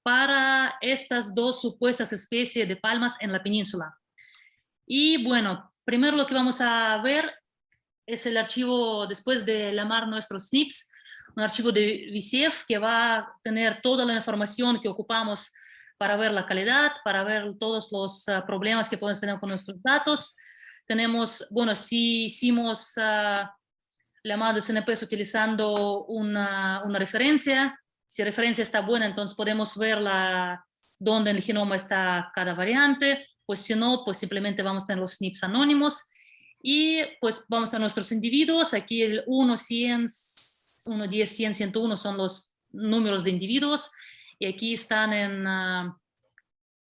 para estas dos supuestas especies de palmas en la península. Y bueno, primero lo que vamos a ver es el archivo, después de llamar nuestros SNPs, un archivo de VCF que va a tener toda la información que ocupamos para ver la calidad, para ver todos los problemas que podemos tener con nuestros datos. Tenemos, bueno, si hicimos llamado de CNPs utilizando una referencia, si la referencia está buena, entonces podemos ver dónde en el genoma está cada variante, pues si no, pues simplemente vamos a tener los SNPs anónimos y pues vamos a tener nuestros individuos. Aquí el 1, 100, 1, 10, 100, 101 son los números de individuos y aquí están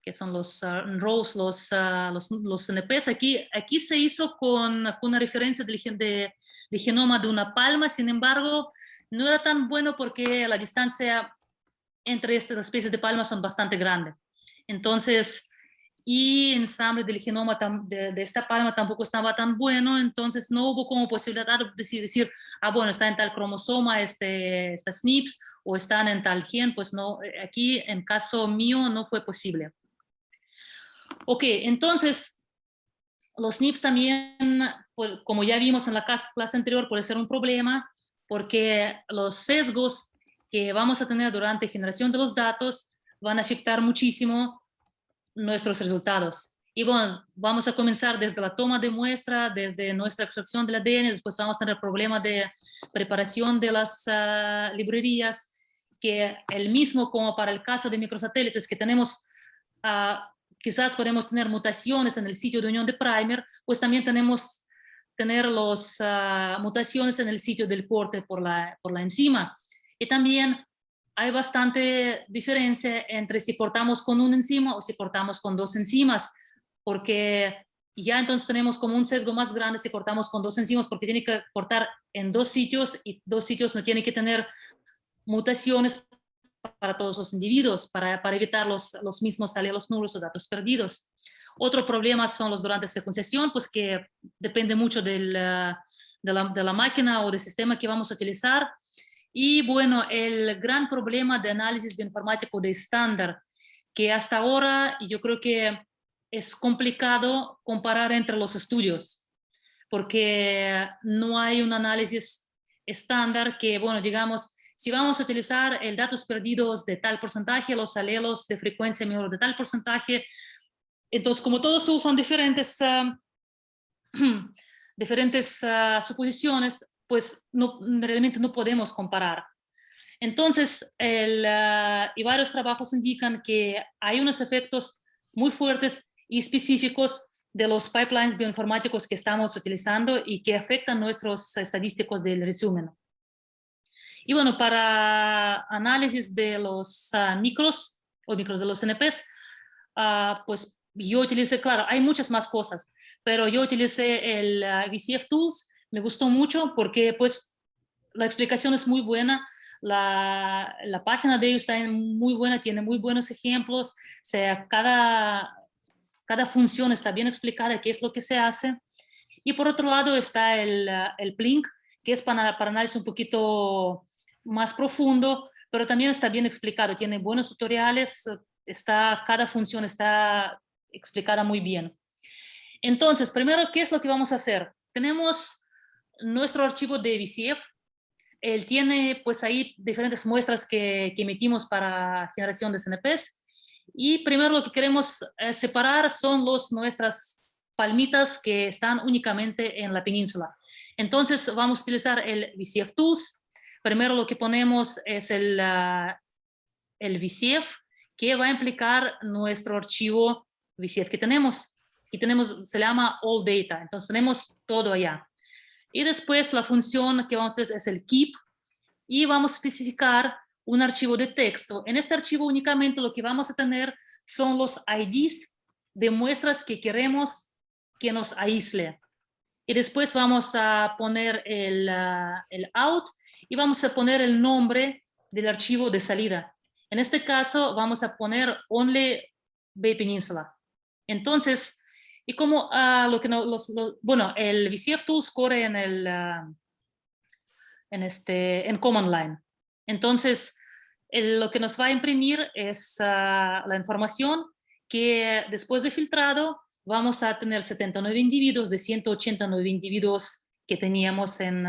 que son los rows, los CNPs. Aquí se hizo con una referencia del genoma de una palma, sin embargo, no era tan bueno porque la distancia entre estas especies de palmas son bastante grande. Entonces, y el ensamble del genoma de esta palma tampoco estaba tan bueno, entonces no hubo como posibilidad de decir, bueno, está en tal cromosoma estas SNPs o están en tal gen, pues no, aquí en caso mío no fue posible. Ok, entonces, los SNPs también, pues, como ya vimos en la clase anterior, puede ser un problema porque los sesgos que vamos a tener durante generación de los datos van a afectar muchísimo nuestros resultados. Y bueno, vamos a comenzar desde la toma de muestra, desde nuestra extracción del ADN, después vamos a tener problemas de preparación de las librerías, que el mismo como para el caso de microsatélites que tenemos, quizás podemos tener mutaciones en el sitio de unión de primer, pues también tenemos tener las mutaciones en el sitio del corte por la enzima. Y también hay bastante diferencia entre si cortamos con una enzima o si cortamos con dos enzimas, porque ya entonces tenemos como un sesgo más grande si cortamos con dos enzimas, porque tiene que cortar en dos sitios y dos sitios no tienen que tener mutaciones para todos los individuos, para evitar los mismos alelos nulos o datos perdidos. Otro problema son los durante secuenciación, pues que depende mucho de la máquina o del sistema que vamos a utilizar. Y bueno, el gran problema de análisis bioinformático de estándar, que hasta ahora yo creo que es complicado comparar entre los estudios, porque no hay un análisis estándar que, bueno, digamos, si vamos a utilizar el datos perdidos de tal porcentaje, los alelos de frecuencia menor de tal porcentaje, entonces como todos usan diferentes suposiciones, pues realmente no podemos comparar. Entonces, y varios trabajos indican que hay unos efectos muy fuertes y específicos de los pipelines bioinformáticos que estamos utilizando y que afectan nuestros estadísticos del resumen. Y bueno, para análisis de los micros de los NPs, pues yo utilicé, claro, hay muchas más cosas, pero yo utilicé el VCF Tools, me gustó mucho porque pues la explicación es muy buena, la página de ellos está muy buena, tiene muy buenos ejemplos, o sea, cada función está bien explicada, qué es lo que se hace. Y por otro lado está el Plink, que es para análisis un poquito más profundo, pero también está bien explicado, tiene buenos tutoriales, cada función está explicada muy bien. Entonces, primero, ¿qué es lo que vamos a hacer? Tenemos nuestro archivo de VCF, él tiene pues ahí diferentes muestras que emitimos para generación de CNPs, y primero lo que queremos separar son nuestras palmitas que están únicamente en la península. Entonces vamos a utilizar el VCF Tools. Primero lo que ponemos es el VCF, que va a implicar nuestro archivo VCF que tenemos. Y se llama All Data, entonces tenemos todo allá. Y después la función que vamos a hacer es el keep, y vamos a especificar un archivo de texto. En este archivo únicamente lo que vamos a tener son los IDs de muestras que queremos que nos aísle. Y después vamos a poner el out y vamos a poner el nombre del archivo de salida. En este caso vamos a poner Only Bay Peninsula. Entonces, Y como bueno, el VCF Tools corre en Command Line. Entonces, lo que nos va a imprimir es la información que después de filtrado vamos a tener 79 individuos de 189 individuos que teníamos en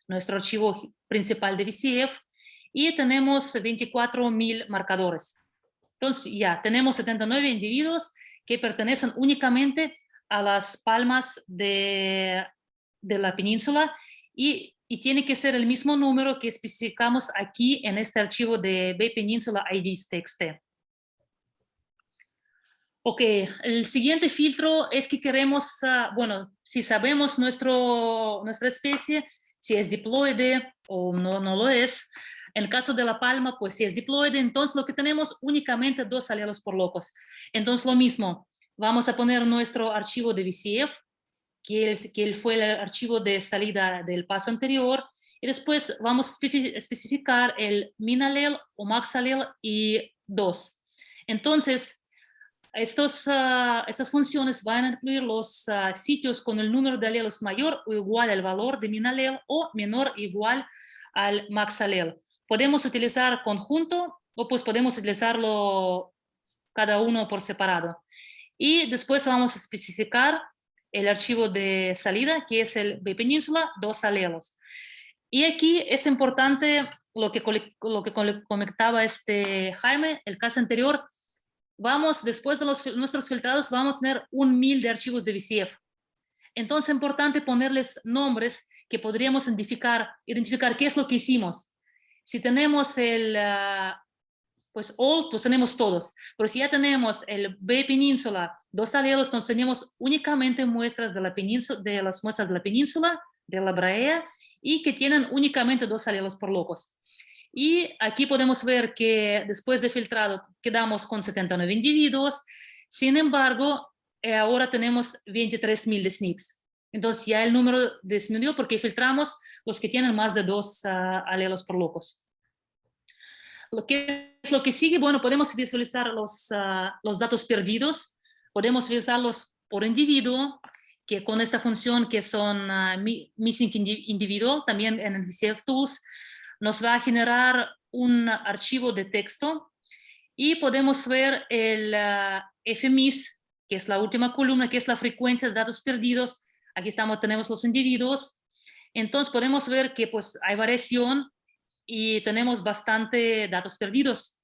nuestro archivo principal de VCF, y tenemos 24.000 marcadores. Entonces ya tenemos 79 individuos que pertenecen únicamente a las palmas de la península, y tiene que ser el mismo número que especificamos aquí en este archivo de bpeninsula IDs.txt. Ok, el siguiente filtro es que queremos, bueno, si sabemos nuestra especie, si es diploide o no lo es. En el caso de la palma, pues si es diploide, entonces lo que tenemos únicamente 2 alelos por locus. Entonces lo mismo, vamos a poner nuestro archivo de VCF, que fue el archivo de salida del paso anterior, y después vamos a especificar el min alel o max alel y 2. Entonces, estas funciones van a incluir los sitios con el número de alelos mayor o igual al valor de min alel o menor o igual al max alel. Podemos utilizar conjunto o pues podemos utilizarlo cada uno por separado. Y después vamos a especificar el archivo de salida, que es el bpeninsula, 2 alelos. Y aquí es importante lo que comentaba Jaime, el caso anterior. Después de nuestros filtrados, vamos a tener 1.000 de archivos de VCF. Entonces es importante ponerles nombres que podríamos identificar qué es lo que hicimos. Si tenemos pues all, pues tenemos todos. Pero si ya tenemos el bpeninsula, 2 alelos, entonces tenemos únicamente muestras de las muestras de la península, de la brea, y que tienen únicamente 2 alelos por locus. Y aquí podemos ver que después de filtrado quedamos con 79 individuos. Sin embargo, ahora tenemos 23.000 de SNPs. Entonces ya el número disminuyó porque filtramos los que tienen más de 2 alelos por locus. ¿Qué es lo que sigue? Bueno, podemos visualizar los datos perdidos. Podemos visualizarlos por individuo, que con esta función que son missing individual, también en el VCF Tools, nos va a generar un archivo de texto, y podemos ver el FMIS, que es la última columna, que es la frecuencia de datos perdidos. Aquí tenemos los individuos. Entonces podemos ver que pues hay variación y tenemos bastante datos perdidos.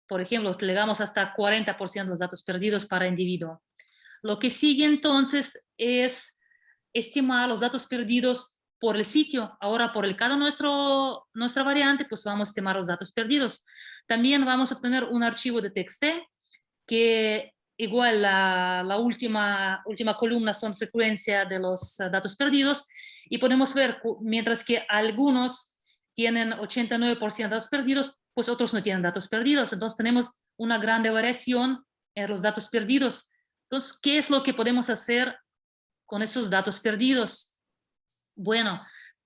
Por ejemplo, le damos hasta 40% de los datos perdidos para individuo. Lo que sigue entonces es estimar los datos perdidos por el sitio. Ahora, por el cada nuestra variante, pues vamos a estimar los datos perdidos. También vamos a obtener un archivo de TXT, que igual la última columna son frecuencia de los datos perdidos, y podemos ver, mientras que algunos tienen 89% de datos perdidos, pues otros no tienen datos perdidos. Entonces tenemos una gran variación en los datos perdidos. Entonces, ¿qué es lo que podemos hacer con esos datos perdidos? Bueno,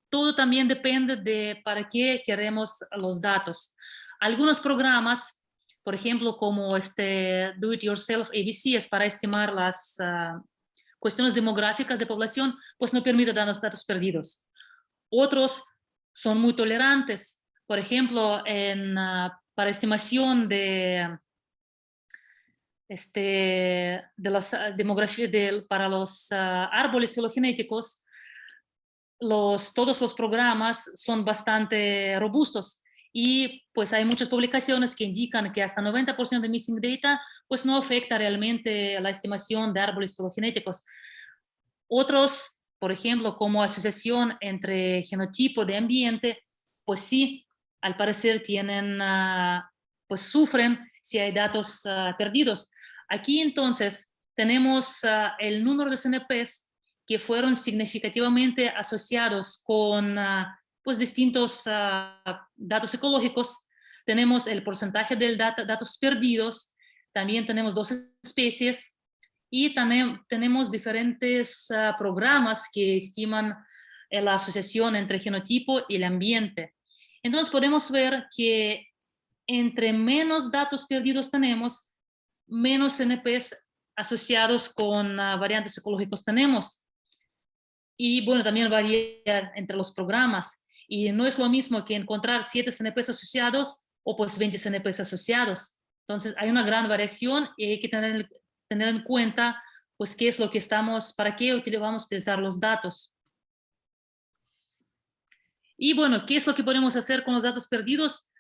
todo también depende de para qué queremos los datos. Algunos programas, por ejemplo, como Do It Yourself ABC, es para estimar las cuestiones demográficas de población, pues no permite dar los datos perdidos. Otros son muy tolerantes. Por ejemplo, para estimación de la demografía para los árboles filogenéticos, todos los programas son bastante robustos, y pues hay muchas publicaciones que indican que hasta 90% de missing data pues no afecta realmente la estimación de árboles filogenéticos. Otros, por ejemplo, como asociación entre genotipo de ambiente, pues sí, al parecer pues sufren si hay datos perdidos. Aquí entonces tenemos el número de CNPs que fueron significativamente asociados con pues distintos datos ecológicos. Tenemos el porcentaje de datos perdidos, también tenemos 2 especies, y también tenemos diferentes programas que estiman la asociación entre genotipo y el ambiente. Entonces podemos ver que entre menos datos perdidos tenemos, menos CNPs asociados con variantes ecológicos tenemos. Y bueno, también varía entre los programas. Y no es lo mismo que encontrar 7 CNPs asociados o pues 20 CNPs asociados. Entonces hay una gran variación y hay que tener en cuenta pues qué es lo que estamos, para qué vamos a utilizar los datos. Y bueno, ¿qué es lo que podemos hacer con los datos perdidos?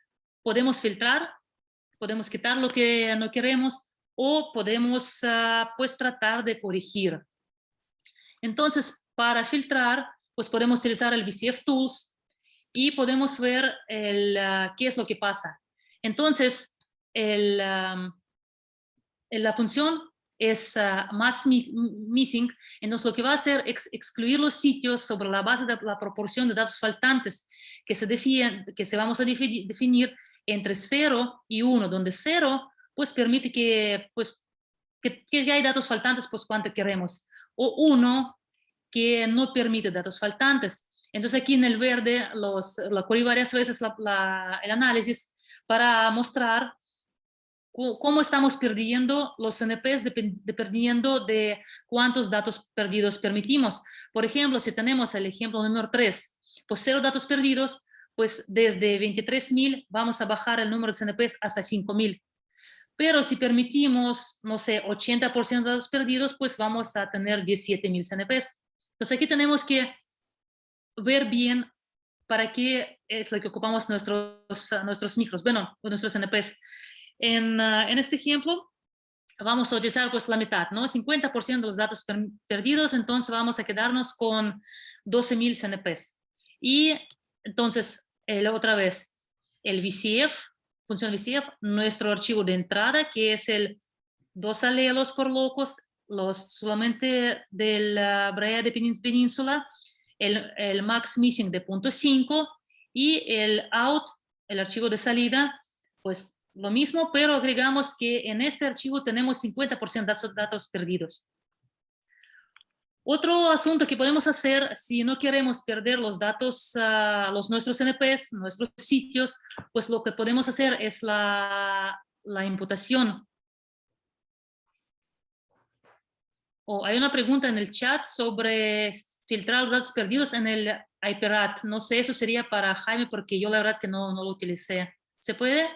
Podemos filtrar, podemos quitar lo que no queremos o podemos pues tratar de corregir. Entonces, para filtrar, pues podemos utilizar el VCF Tools y podemos ver qué es lo que pasa. Entonces, la función es mass missing, entonces lo que va a hacer es excluir los sitios sobre la base de la proporción de datos faltantes que se vamos a definir entre 0 y 1, donde 0 pues permite que hay datos faltantes pues cuanto queremos, o 1 que no permite datos faltantes. Entonces aquí en el verde lo corrí varias veces el análisis para mostrar cómo estamos perdiendo los CNPs dependiendo de cuántos datos perdidos permitimos. Por ejemplo, si tenemos el ejemplo número 3, pues 0 datos perdidos, pues desde 23.000 vamos a bajar el número de CNPs hasta 5.000. Pero si permitimos, no sé, 80% de datos perdidos, pues vamos a tener 17.000 CNPs. Entonces aquí tenemos que ver bien para qué es lo que ocupamos nuestros micros, bueno, nuestros CNPs. En este ejemplo vamos a utilizar pues la mitad, ¿no? 50% de los datos perdidos, entonces vamos a quedarnos con 12.000 CNPs. Y entonces, otra vez, el VCF, función VCF, nuestro archivo de entrada, que es el 2 alelos por locus, solamente de la Brea de península, el max missing de 0.5 y el out, el archivo de salida, pues lo mismo, pero agregamos que en este archivo tenemos 50% de datos perdidos. Otro asunto que podemos hacer si no queremos perder los datos, nuestros CNPs, nuestros sitios, pues lo que podemos hacer es la imputación. Hay una pregunta en el chat sobre filtrar los datos perdidos en el iPerat. No sé, eso sería para Jaime porque yo la verdad que no lo utilicé. ¿Se puede?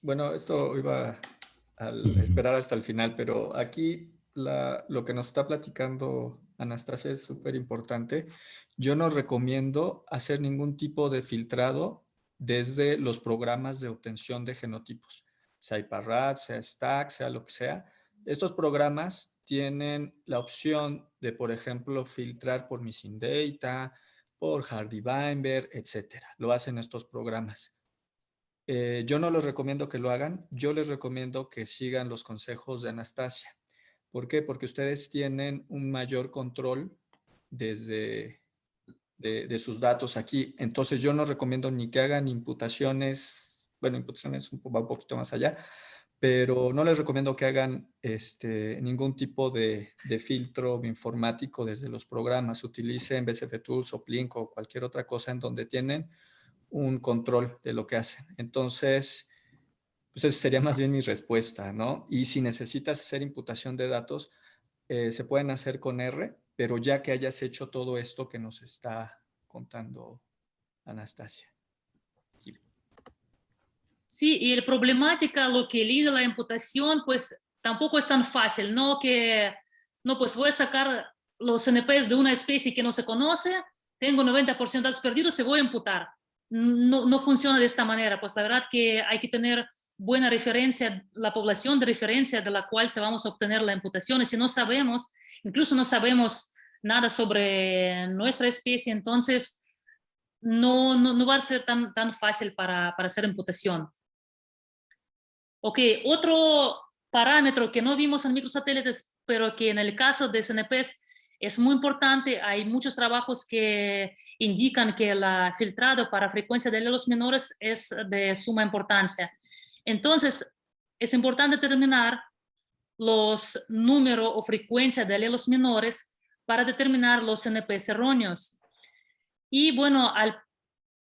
Bueno, esto iba a esperar hasta el final, pero aquí lo que nos está platicando Anastasia es súper importante. Yo no recomiendo hacer ningún tipo de filtrado desde los programas de obtención de genotipos, sea IPARRAT, sea STAC, sea lo que sea. Estos programas tienen la opción de, por ejemplo, filtrar por Missing Data, por Hardy-Weinberg, etcétera. Lo hacen estos programas. Yo no les recomiendo que lo hagan, yo les recomiendo que sigan los consejos de Anastasia. ¿Por qué? Porque ustedes tienen un mayor control de sus datos aquí. Entonces yo no recomiendo ni que hagan imputaciones, bueno, imputaciones va un poquito más allá, pero no les recomiendo que hagan ningún tipo de filtro informático desde los programas. Utilicen BCF Tools o Plink o cualquier otra cosa en donde tienen un control de lo que hacen. Entonces, pues esa sería más bien mi respuesta, ¿no? Y si necesitas hacer imputación de datos, se pueden hacer con R, pero ya que hayas hecho todo esto que nos está contando Anastasia. Sí, y la problemática, lo que leí de la imputación, pues tampoco es tan fácil, ¿no? Pues voy a sacar los CNPs de una especie que no se conoce, tengo 90% de datos perdidos, se voy a imputar. No funciona de esta manera, pues la verdad que hay que tener buena referencia, la población de referencia de la cual se vamos a obtener la imputación, y si no sabemos, incluso no sabemos nada sobre nuestra especie, entonces no va a ser tan fácil para hacer imputación. Ok, otro parámetro que no vimos en microsatélites, pero que en el caso de CNPs es muy importante. Hay muchos trabajos que indican que el filtrado para frecuencia de alelos menores es de suma importancia. Entonces, es importante determinar los números o frecuencia de alelos menores para determinar los CNPs erróneos. Y bueno,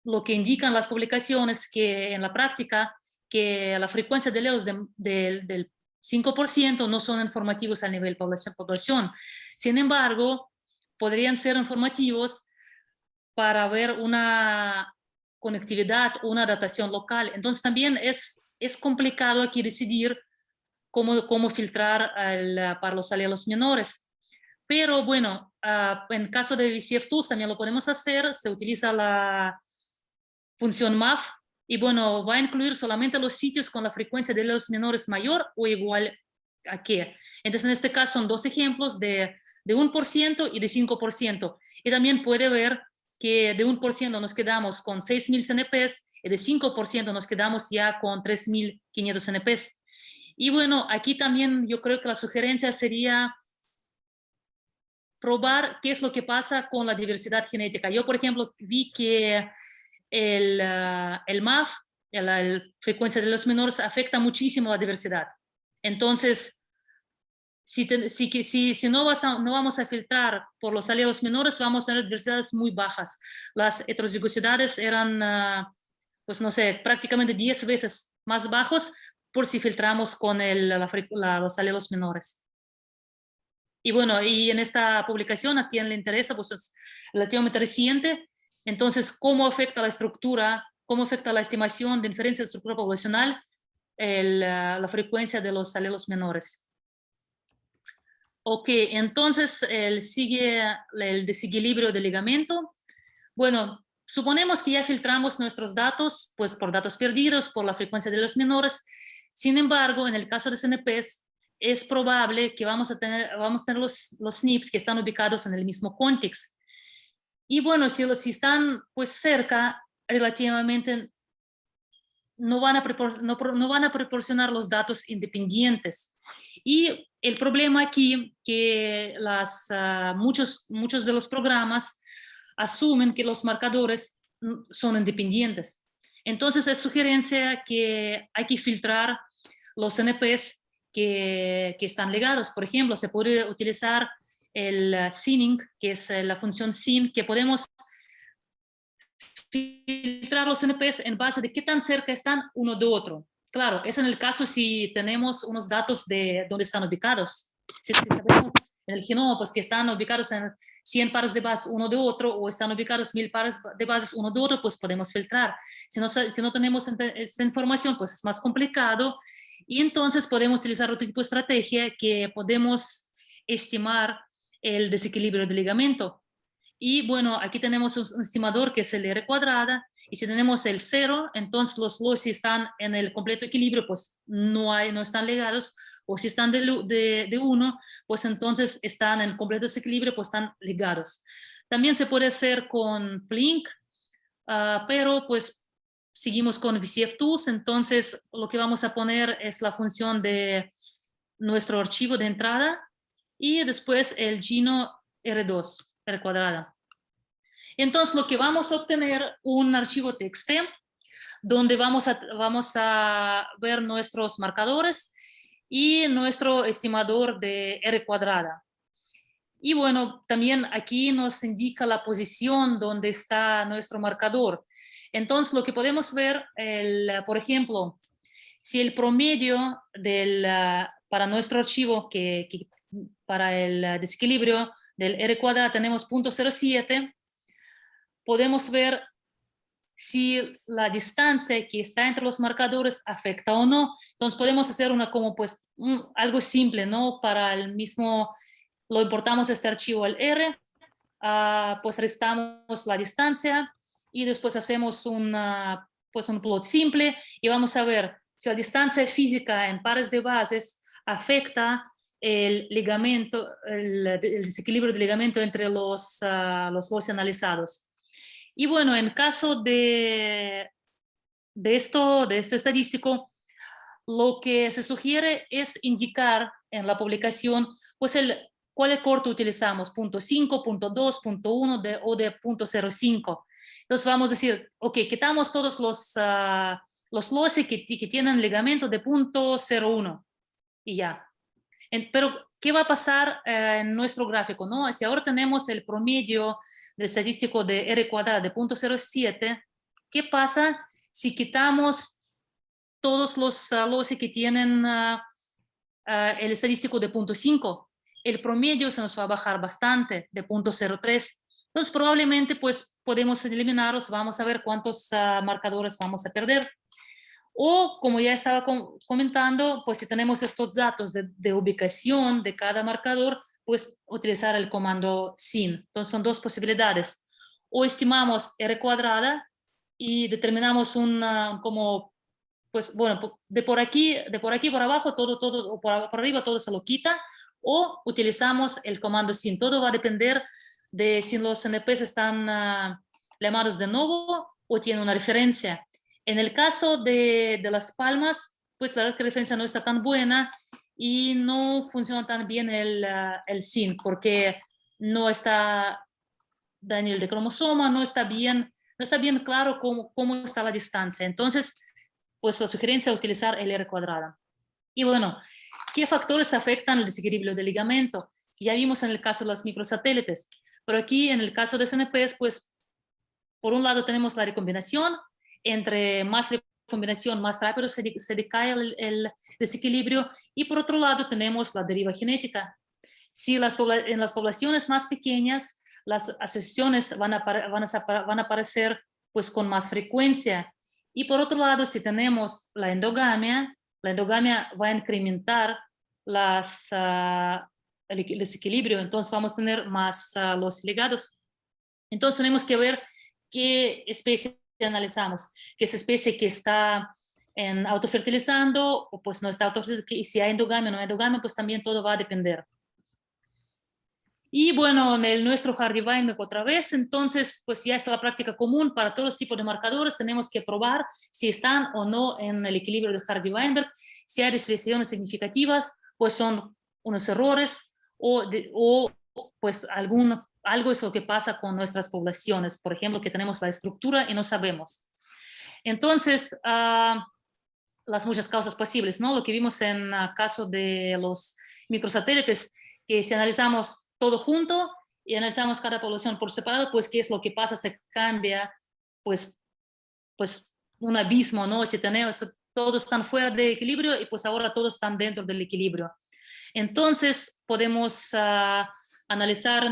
lo que indican las publicaciones que en la práctica que la frecuencia de alelos del 5% no son informativos a nivel población. Sin embargo, podrían ser informativos para ver una conectividad, una adaptación local. Entonces también es complicado aquí decidir cómo filtrar para los alelos menores. Pero bueno, en caso de VCF2 también lo podemos hacer. Se utiliza la función MAF y bueno, va a incluir solamente los sitios con la frecuencia de alelos menores mayor o igual a qué. Entonces en este caso son dos ejemplos de 1% y de 5%. Y también puede ver que de 1% nos quedamos con 6.000 CNPs y de 5% nos quedamos ya con 3.500 CNPs. Y bueno, aquí también yo creo que la sugerencia sería probar qué es lo que pasa con la diversidad genética. Yo, por ejemplo, vi que el MAF, la frecuencia de los menores, afecta muchísimo la diversidad. Entonces, si no vamos a filtrar por los alelos menores, vamos a tener diversidades muy bajas. Las heterozigosidades eran, pues no sé, prácticamente 10 veces más bajos por si filtramos con los alelos menores. Y bueno, y en esta publicación, a quien le interesa, pues es relativamente reciente. Entonces, ¿cómo afecta la estructura, cómo afecta la estimación de inferencia de estructura poblacional la frecuencia de los alelos menores? Ok, entonces sigue el desequilibrio de ligamento. Bueno, suponemos que ya filtramos nuestros datos, pues por datos perdidos, por la frecuencia de los menores. Sin embargo, en el caso de CNPs, es probable que vamos a tener los SNPs que están ubicados en el mismo context. Y bueno, si están pues cerca, relativamente no van a proporcionar los datos independientes. Y el problema aquí que muchos de los programas asumen que los marcadores son independientes. Entonces es sugerencia que hay que filtrar los NPs que están ligados. Por ejemplo, se puede utilizar el sinning, que es la función sin, que podemos filtrar los NPs en base de qué tan cerca están uno de otro. Claro, es en el caso si tenemos unos datos de dónde están ubicados. Si sabemos en el genoma, pues que están ubicados en 100 pares de bases uno de otro, o están ubicados 1000 pares de bases uno de otro, pues podemos filtrar. Si no tenemos esta información, pues es más complicado, y entonces podemos utilizar otro tipo de estrategia que podemos estimar el desequilibrio del ligamento. Y bueno, aquí tenemos un estimador que es el R cuadrada, y si tenemos el 0, entonces los loci están en el completo equilibrio, pues no están ligados, o si están de 1, pues entonces están en completo desequilibrio, pues están ligados. También se puede hacer con Plink, pero pues seguimos con VCF2, entonces lo que vamos a poner es la función de nuestro archivo de entrada, y después el gino R2, R cuadrada. Entonces lo que vamos a obtener un archivo TXT donde vamos a ver nuestros marcadores y nuestro estimador de R cuadrada. Y bueno, también aquí nos indica la posición donde está nuestro marcador. Entonces lo que podemos ver, por ejemplo, si el promedio para nuestro archivo, para el desequilibrio del R cuadrada tenemos 0.07, podemos ver si la distancia que está entre los marcadores afecta o no. Entonces podemos hacer algo simple, ¿no? Para el mismo, lo importamos este archivo al R, pues restamos la distancia y después hacemos un plot simple y vamos a ver si la distancia física en pares de bases afecta el ligamento, el desequilibrio del ligamento entre los loci analizados. Y bueno, en caso de este estadístico, lo que se sugiere es indicar en la publicación pues cuál corte utilizamos, 0.5, 0.2, 0.1 o de 0.05. Entonces vamos a decir, ok, quitamos todos los loci que tienen ligamento de 0.01 y ya. Pero, ¿qué va a pasar en nuestro gráfico, no? Si ahora tenemos el promedio del estadístico de R cuadrada de 0.07, ¿qué pasa si quitamos todos los LOCI que tienen el estadístico de 0.5. El promedio se nos va a bajar bastante, de 0.03. Entonces, probablemente, pues, podemos eliminarlos. Vamos a ver cuántos marcadores vamos a perder. O, como ya estaba comentando, pues, si tenemos estos datos de ubicación de cada marcador, pues, utilizar el comando sin. Entonces, son dos posibilidades. O estimamos R cuadrada y determinamos como, pues, bueno, de por aquí por abajo, todo, o por arriba todo se lo quita, o utilizamos el comando sin. Todo va a depender de si los NPs están llamados de nuevo o tienen una referencia. En el caso de las palmas, pues la referencia no está tan buena y no funciona tan bien el sin, porque no está Daniel de cromosoma, no está bien claro cómo está la distancia. Entonces, pues la sugerencia es utilizar el R cuadrada. Y bueno, ¿qué factores afectan el desequilibrio del ligamento? Ya vimos en el caso de los microsatélites, pero aquí en el caso de SNPs, pues por un lado tenemos la recombinación. Entre más recombinación, más rápido se decae el desequilibrio. Y por otro lado tenemos la deriva genética. Si en las poblaciones más pequeñas, las asociaciones van a aparecer pues con más frecuencia. Y por otro lado, si tenemos la endogamia va a incrementar el desequilibrio, entonces vamos a tener más los ligados. Entonces tenemos que ver qué especie analizamos, que es especie que está autofertilizando o pues no está autofertilizando, y si hay endogamia o no hay endogamia, pues también todo va a depender. Y bueno, en nuestro Hardy-Weinberg otra vez, entonces pues ya está la práctica común para todos los tipos de marcadores. Tenemos que probar si están o no en el equilibrio de Hardy-Weinberg. Si hay desviaciones significativas, pues son unos errores o pues algo es lo que pasa con nuestras poblaciones. Por ejemplo, que tenemos la estructura y no sabemos. Entonces, las muchas causas posibles, ¿no? Lo que vimos en el caso de los microsatélites, que si analizamos todo junto y analizamos cada población por separado, pues qué es lo que pasa, se cambia, pues un abismo, ¿no? Si todos están fuera de equilibrio y pues ahora todos están dentro del equilibrio. Entonces podemos analizar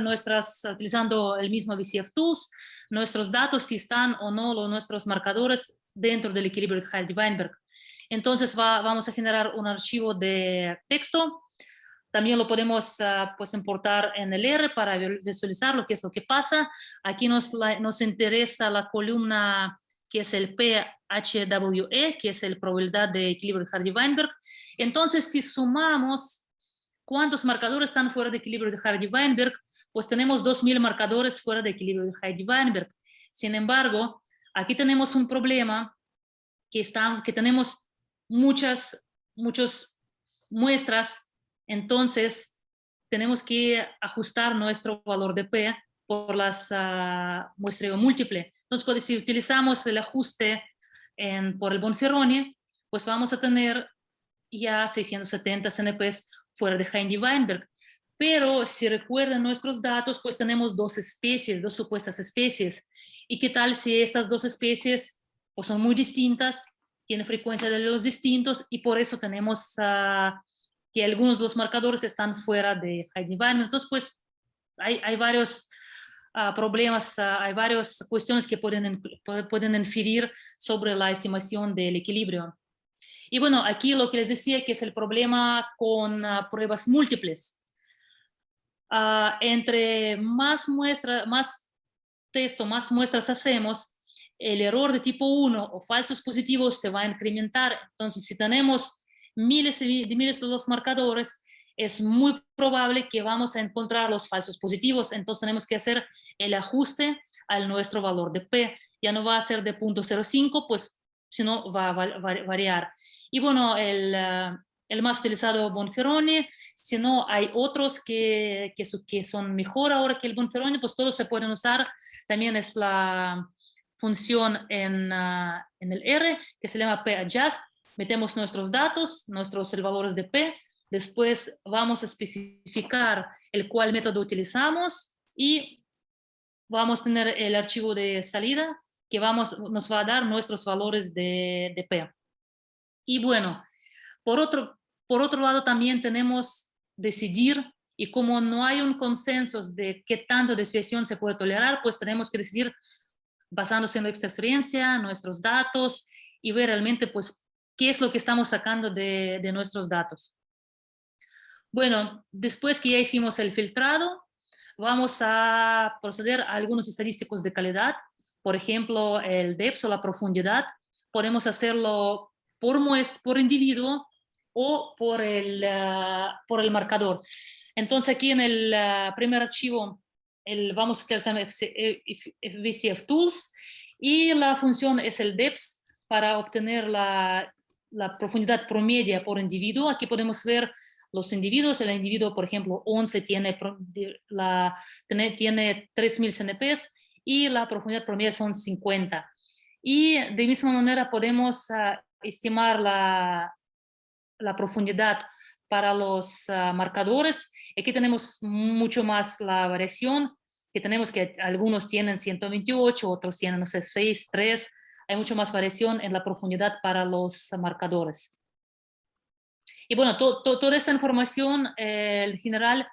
utilizando el mismo VCF Tools, nuestros datos, si están o no nuestros marcadores dentro del equilibrio de Hardy-Weinberg. Entonces vamos a generar un archivo de texto. También lo podemos pues importar en el R para visualizar lo que es lo que pasa. Aquí nos interesa la columna que es el PHWE, que es la probabilidad de equilibrio de Hardy-Weinberg. Entonces, si sumamos cuántos marcadores están fuera de equilibrio de Hardy-Weinberg, pues tenemos 2000 marcadores fuera de equilibrio de Hardy-Weinberg. Sin embargo, aquí tenemos un problema que tenemos muchas muestras. Entonces, tenemos que ajustar nuestro valor de P por las muestreo múltiple. Entonces, si utilizamos el ajuste por el Bonferroni, pues vamos a tener ya 670 CNPs fuera de Hardy-Weinberg. Pero si recuerdan nuestros datos, pues tenemos dos supuestas especies. ¿Y qué tal si estas dos especies pues son muy distintas, tienen frecuencia de los distintos y por eso tenemos que algunos de los marcadores están fuera de Hardy-Weinberg? Entonces, pues hay varios problemas, hay varias cuestiones que pueden inferir sobre la estimación del equilibrio. Y bueno, aquí lo que les decía que es el problema con pruebas múltiples. Entre más muestras hacemos, el error de tipo 1 o falsos positivos se va a incrementar. Entonces, si tenemos miles de los marcadores, es muy probable que vamos a encontrar los falsos positivos. Entonces tenemos que hacer el ajuste a nuestro valor de P. Ya no va a ser de 0.05, pues sino va a variar. Y bueno, el más utilizado Bonferroni, si no hay otros que son mejor ahora que el Bonferroni, pues todos se pueden usar. También es la función en el R que se llama P-adjust. Metemos nuestros datos, nuestros valores de P, después vamos a especificar cuál método utilizamos y vamos a tener el archivo de salida que nos va a dar nuestros valores de P. Y bueno, por otro lado también tenemos decidir, y como no hay un consenso de qué tanto desviación se puede tolerar, pues tenemos que decidir basándose en nuestra experiencia, nuestros datos, y ver realmente pues qué es lo que estamos sacando de nuestros datos. Bueno, después que ya hicimos el filtrado, vamos a proceder a algunos estadísticos de calidad. Por ejemplo, el depth o la profundidad. Podemos hacerlo por individuo o por el marcador. Entonces aquí en el primer archivo vamos a utilizar VCF Tools y la función es el depth para obtener la profundidad promedia por individuo. Aquí podemos ver los individuos. El individuo, por ejemplo, 11 tiene 3000 CNPs y la profundidad promedio son 50. Y de misma manera podemos estimar la profundidad para los marcadores. Aquí tenemos mucho más la variación, que tenemos que algunos tienen 128, otros tienen, no sé, 6, 3. Hay mucho más variación en la profundidad para los marcadores. Y bueno, toda esta información, en general,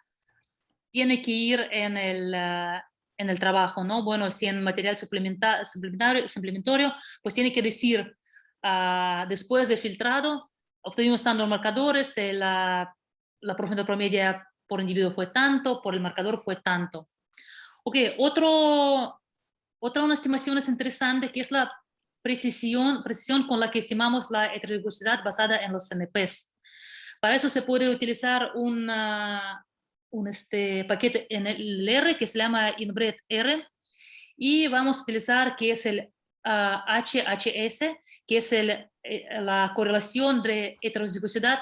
tiene que ir en el trabajo, ¿no? Bueno, si en material suplementario, pues tiene que decir, después de filtrado, obtuvimos tantos marcadores, la profundidad promedia por individuo fue tanto, por el marcador fue tanto. Ok, otra una estimación es interesante, que es la precisión con la que estimamos la heterogeneidad basada en los CNPs. Para eso se puede utilizar un paquete en el R que se llama InBread R, y vamos a utilizar que es el HHS, que es la correlación de heterozigosidad.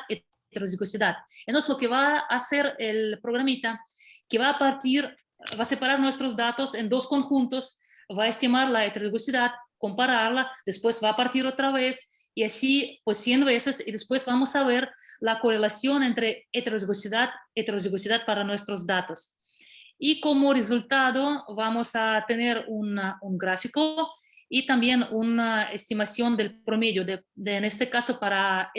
Entonces lo que va a hacer el programita, que va a separar nuestros datos en dos conjuntos, va a estimar la heterozigosidad, compararla, después va a partir otra vez, y así pues 100 veces, y después vamos a ver la correlación entre heterozigosidad para nuestros datos. Y como resultado vamos a tener un gráfico y también una estimación del promedio. En este caso, para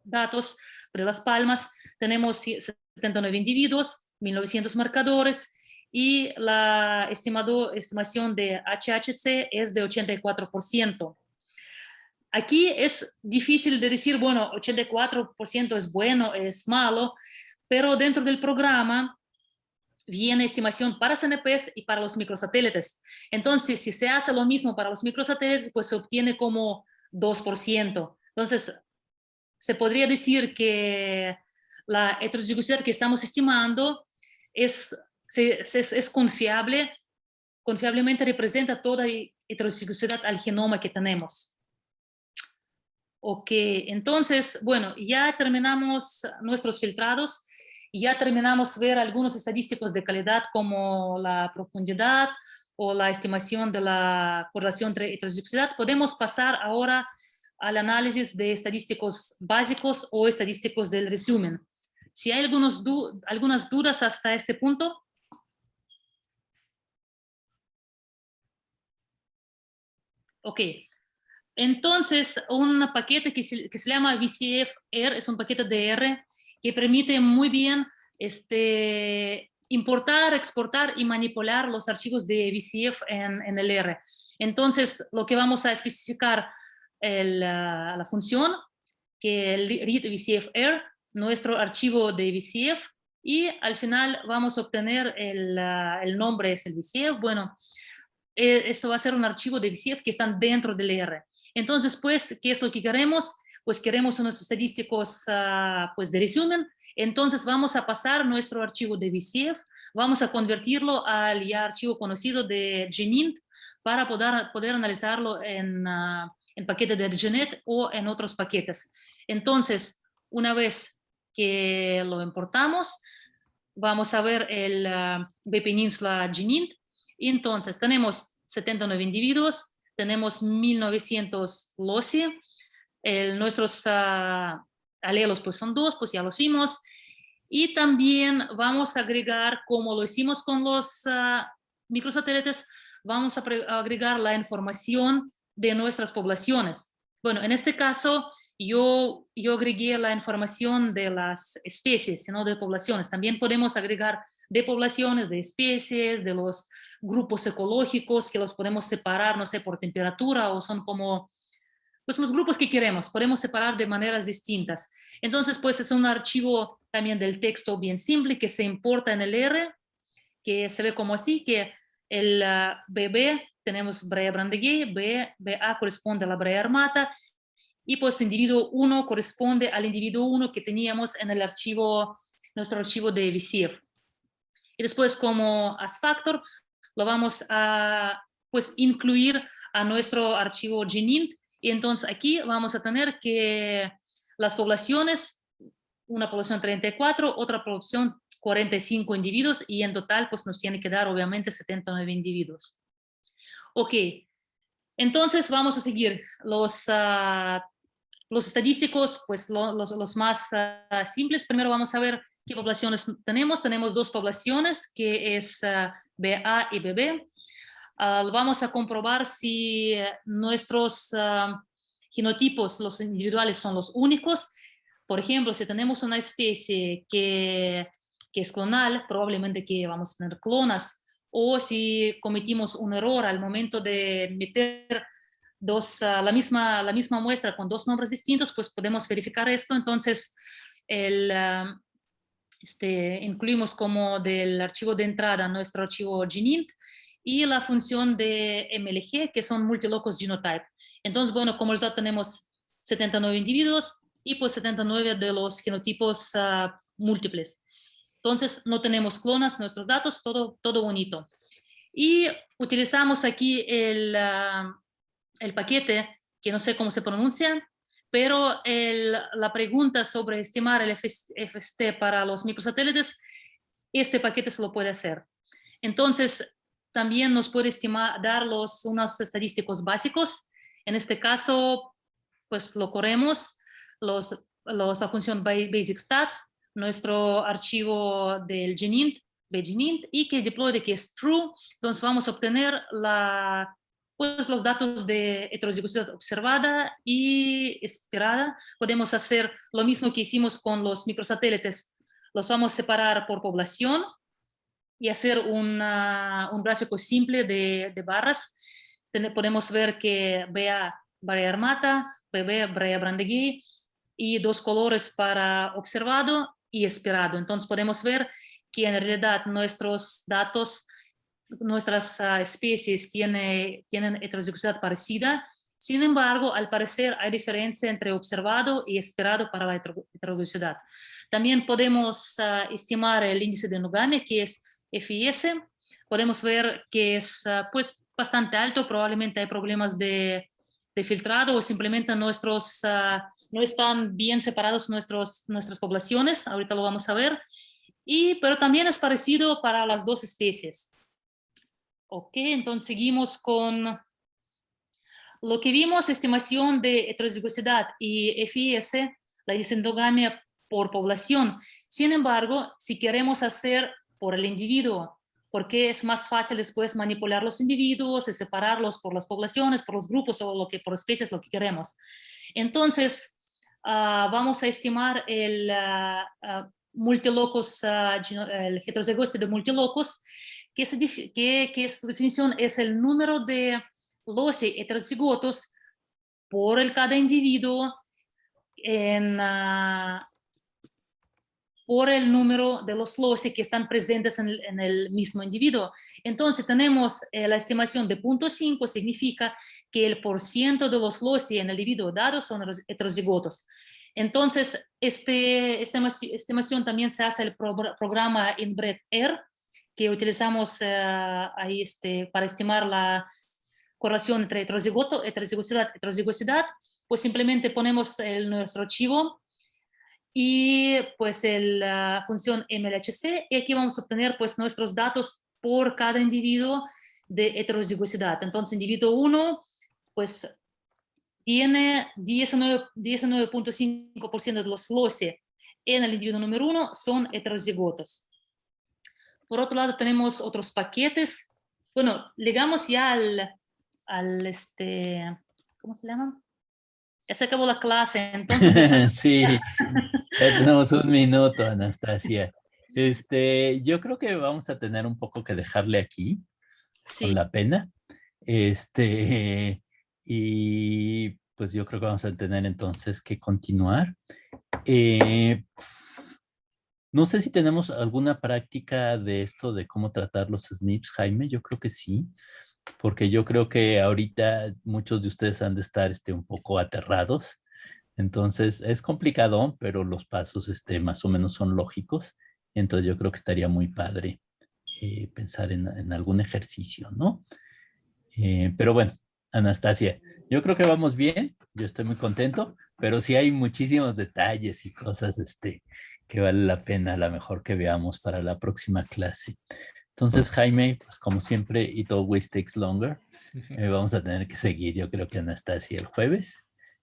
datos de Las Palmas, tenemos 79 individuos, 1900 marcadores, y la estimación de HHC es de 84%. Aquí es difícil de decir, bueno, 84% es bueno, es malo, pero dentro del programa viene estimación para CNPs y para los microsatélites. Entonces, si se hace lo mismo para los microsatélites, pues se obtiene como 2%. Entonces, se podría decir que la heterozigosidad que estamos estimando es confiablemente representa toda heterozigosidad al genoma que tenemos. Ok, entonces, bueno, ya terminamos nuestros filtrados, ya terminamos ver algunos estadísticos de calidad como la profundidad o la estimación de la correlación entre heterozigosidad. Podemos pasar ahora al análisis de estadísticos básicos o estadísticos del resumen. Si hay algunas dudas hasta este punto. Ok. Entonces, un paquete que se llama VCF-R, es un paquete de R que permite muy bien importar, exportar y manipular los archivos de VCF en el R. Entonces, lo que vamos a especificar la función, que el read VCF-R, nuestro archivo de VCF, y al final vamos a obtener el nombre es el VCF. Bueno, esto va a ser un archivo de VCF que están dentro del R. Entonces, pues, ¿qué es lo que queremos? Pues queremos unos estadísticos pues de resumen. Entonces vamos a pasar nuestro archivo de VCF, vamos a convertirlo al ya archivo conocido de GENINT para poder analizarlo en paquete de GENET o en otros paquetes. Entonces, una vez que lo importamos, vamos a ver el BPeninsula GENINT. Y entonces tenemos 79 individuos, tenemos 1900 loci, nuestros alelos pues son 2, pues ya los vimos, y también vamos a agregar, como lo hicimos con los microsatélites, vamos a agregar la información de nuestras poblaciones. Bueno, en este caso yo agregué la información de las especies, sino de poblaciones. También podemos agregar de poblaciones, de especies, de los grupos ecológicos, que los podemos separar, no sé, por temperatura, o son como pues los grupos que queremos, podemos separar de maneras distintas. Entonces, pues es un archivo también del texto bien simple que se importa en el R, que se ve como así, que el BB tenemos Brea Brandeguet, BA corresponde a la Brea armata, y pues individuo 1 corresponde al individuo 1 que teníamos en el archivo, nuestro archivo de VCF. Y después como as factor lo vamos a pues incluir a nuestro archivo GNINT, y entonces aquí vamos a tener que las poblaciones, una población 34, otra población 45 individuos, y en total pues nos tiene que dar obviamente 79 individuos. Ok, entonces vamos a seguir los estadísticos, pues los más simples. Primero vamos a ver qué poblaciones tenemos. Tenemos dos poblaciones, que es BA y BB. Vamos a comprobar si nuestros genotipos, los individuales, son los únicos. Por ejemplo, si tenemos una especie que es clonal, probablemente que vamos a tener clonas, o si cometimos un error al momento de meter la misma muestra con dos nombres distintos, pues podemos verificar esto. Entonces, incluimos como del archivo de entrada nuestro archivo GNINT y la función de MLG, que son multilocus genotype. Entonces, bueno, como ya tenemos 79 individuos y pues 79 de los genotipos múltiples. Entonces, no tenemos clonas, nuestros datos, todo bonito. Y utilizamos aquí el paquete, que no sé cómo se pronuncia, pero la pregunta sobre estimar el FST para los microsatélites, este paquete se lo puede hacer. Entonces, también nos puede dar unos estadísticos básicos. En este caso, pues lo corremos, la función Basic Stats, nuestro archivo del GNINT, BGNINT, y que deploy de que es true. Entonces vamos a obtener pues los datos de heterozigosidad observada y esperada. Podemos hacer lo mismo que hicimos con los microsatélites. Los vamos a separar por población y hacer un gráfico simple de barras. Podemos ver que BA, Brea armata, BB, Brea Brandeguet, y dos colores para observado y esperado. Entonces podemos ver que en realidad nuestros datos, nuestras especies tienen heterozigosidad parecida. Sin embargo, al parecer hay diferencia entre observado y esperado para la heterozigosidad. También podemos estimar el índice de endogamia, que es FIS. Podemos ver que es pues bastante alto. Probablemente hay problemas de filtrado, o simplemente no están bien separados nuestras poblaciones. Ahorita lo vamos a ver. Pero también es parecido para las dos especies. Ok, entonces seguimos con lo que vimos: estimación de heterozigosidad y FIS, la endogamia por población. Sin embargo, si queremos hacer por el individuo, porque es más fácil después manipular los individuos y separarlos por las poblaciones, por los grupos o por especies, lo que queremos. Entonces, vamos a estimar el multilocus, el heterozigosity de multilocus, que su definición es el número de loci heterozigotos por cada individuo por el número de los loci que están presentes en el mismo individuo. Entonces tenemos la estimación de 0.5, significa que el % de los loci en el individuo dado son heterozigotos. Entonces, esta estimación también se hace el programa InBreedR, que utilizamos ahí para estimar la correlación entre heterozigosidad. Pues simplemente ponemos nuestro archivo y pues la función MLHC, y aquí vamos a obtener pues nuestros datos por cada individuo de heterozigosidad. Entonces, individuo 1 pues tiene 19.5% de los loci en el individuo número 1 son heterozigotos. Por otro lado, tenemos otros paquetes. Bueno, llegamos ya al ¿cómo se llama? Ya se acabó la clase, entonces... Sí, ya tenemos un minuto, Anastasia. Yo creo que vamos a tener un poco que dejarle aquí, Sí. con la pena. Y pues yo creo que vamos a tener entonces que continuar. No sé si tenemos alguna práctica de esto de cómo tratar los SNPs, Jaime. Yo creo que sí, porque yo creo que ahorita muchos de ustedes han de estar un poco aterrados. Entonces es complicado, pero los pasos más o menos son lógicos. Entonces yo creo que estaría muy padre pensar en algún ejercicio, ¿no? Pero bueno, Anastasia, yo creo que vamos bien. Yo estoy muy contento, pero sí hay muchísimos detalles y cosas que vale la pena a lo mejor que veamos para la próxima clase. Entonces, Jaime, pues como siempre, it always takes longer. Vamos a tener que seguir, yo creo que Anastasia el jueves.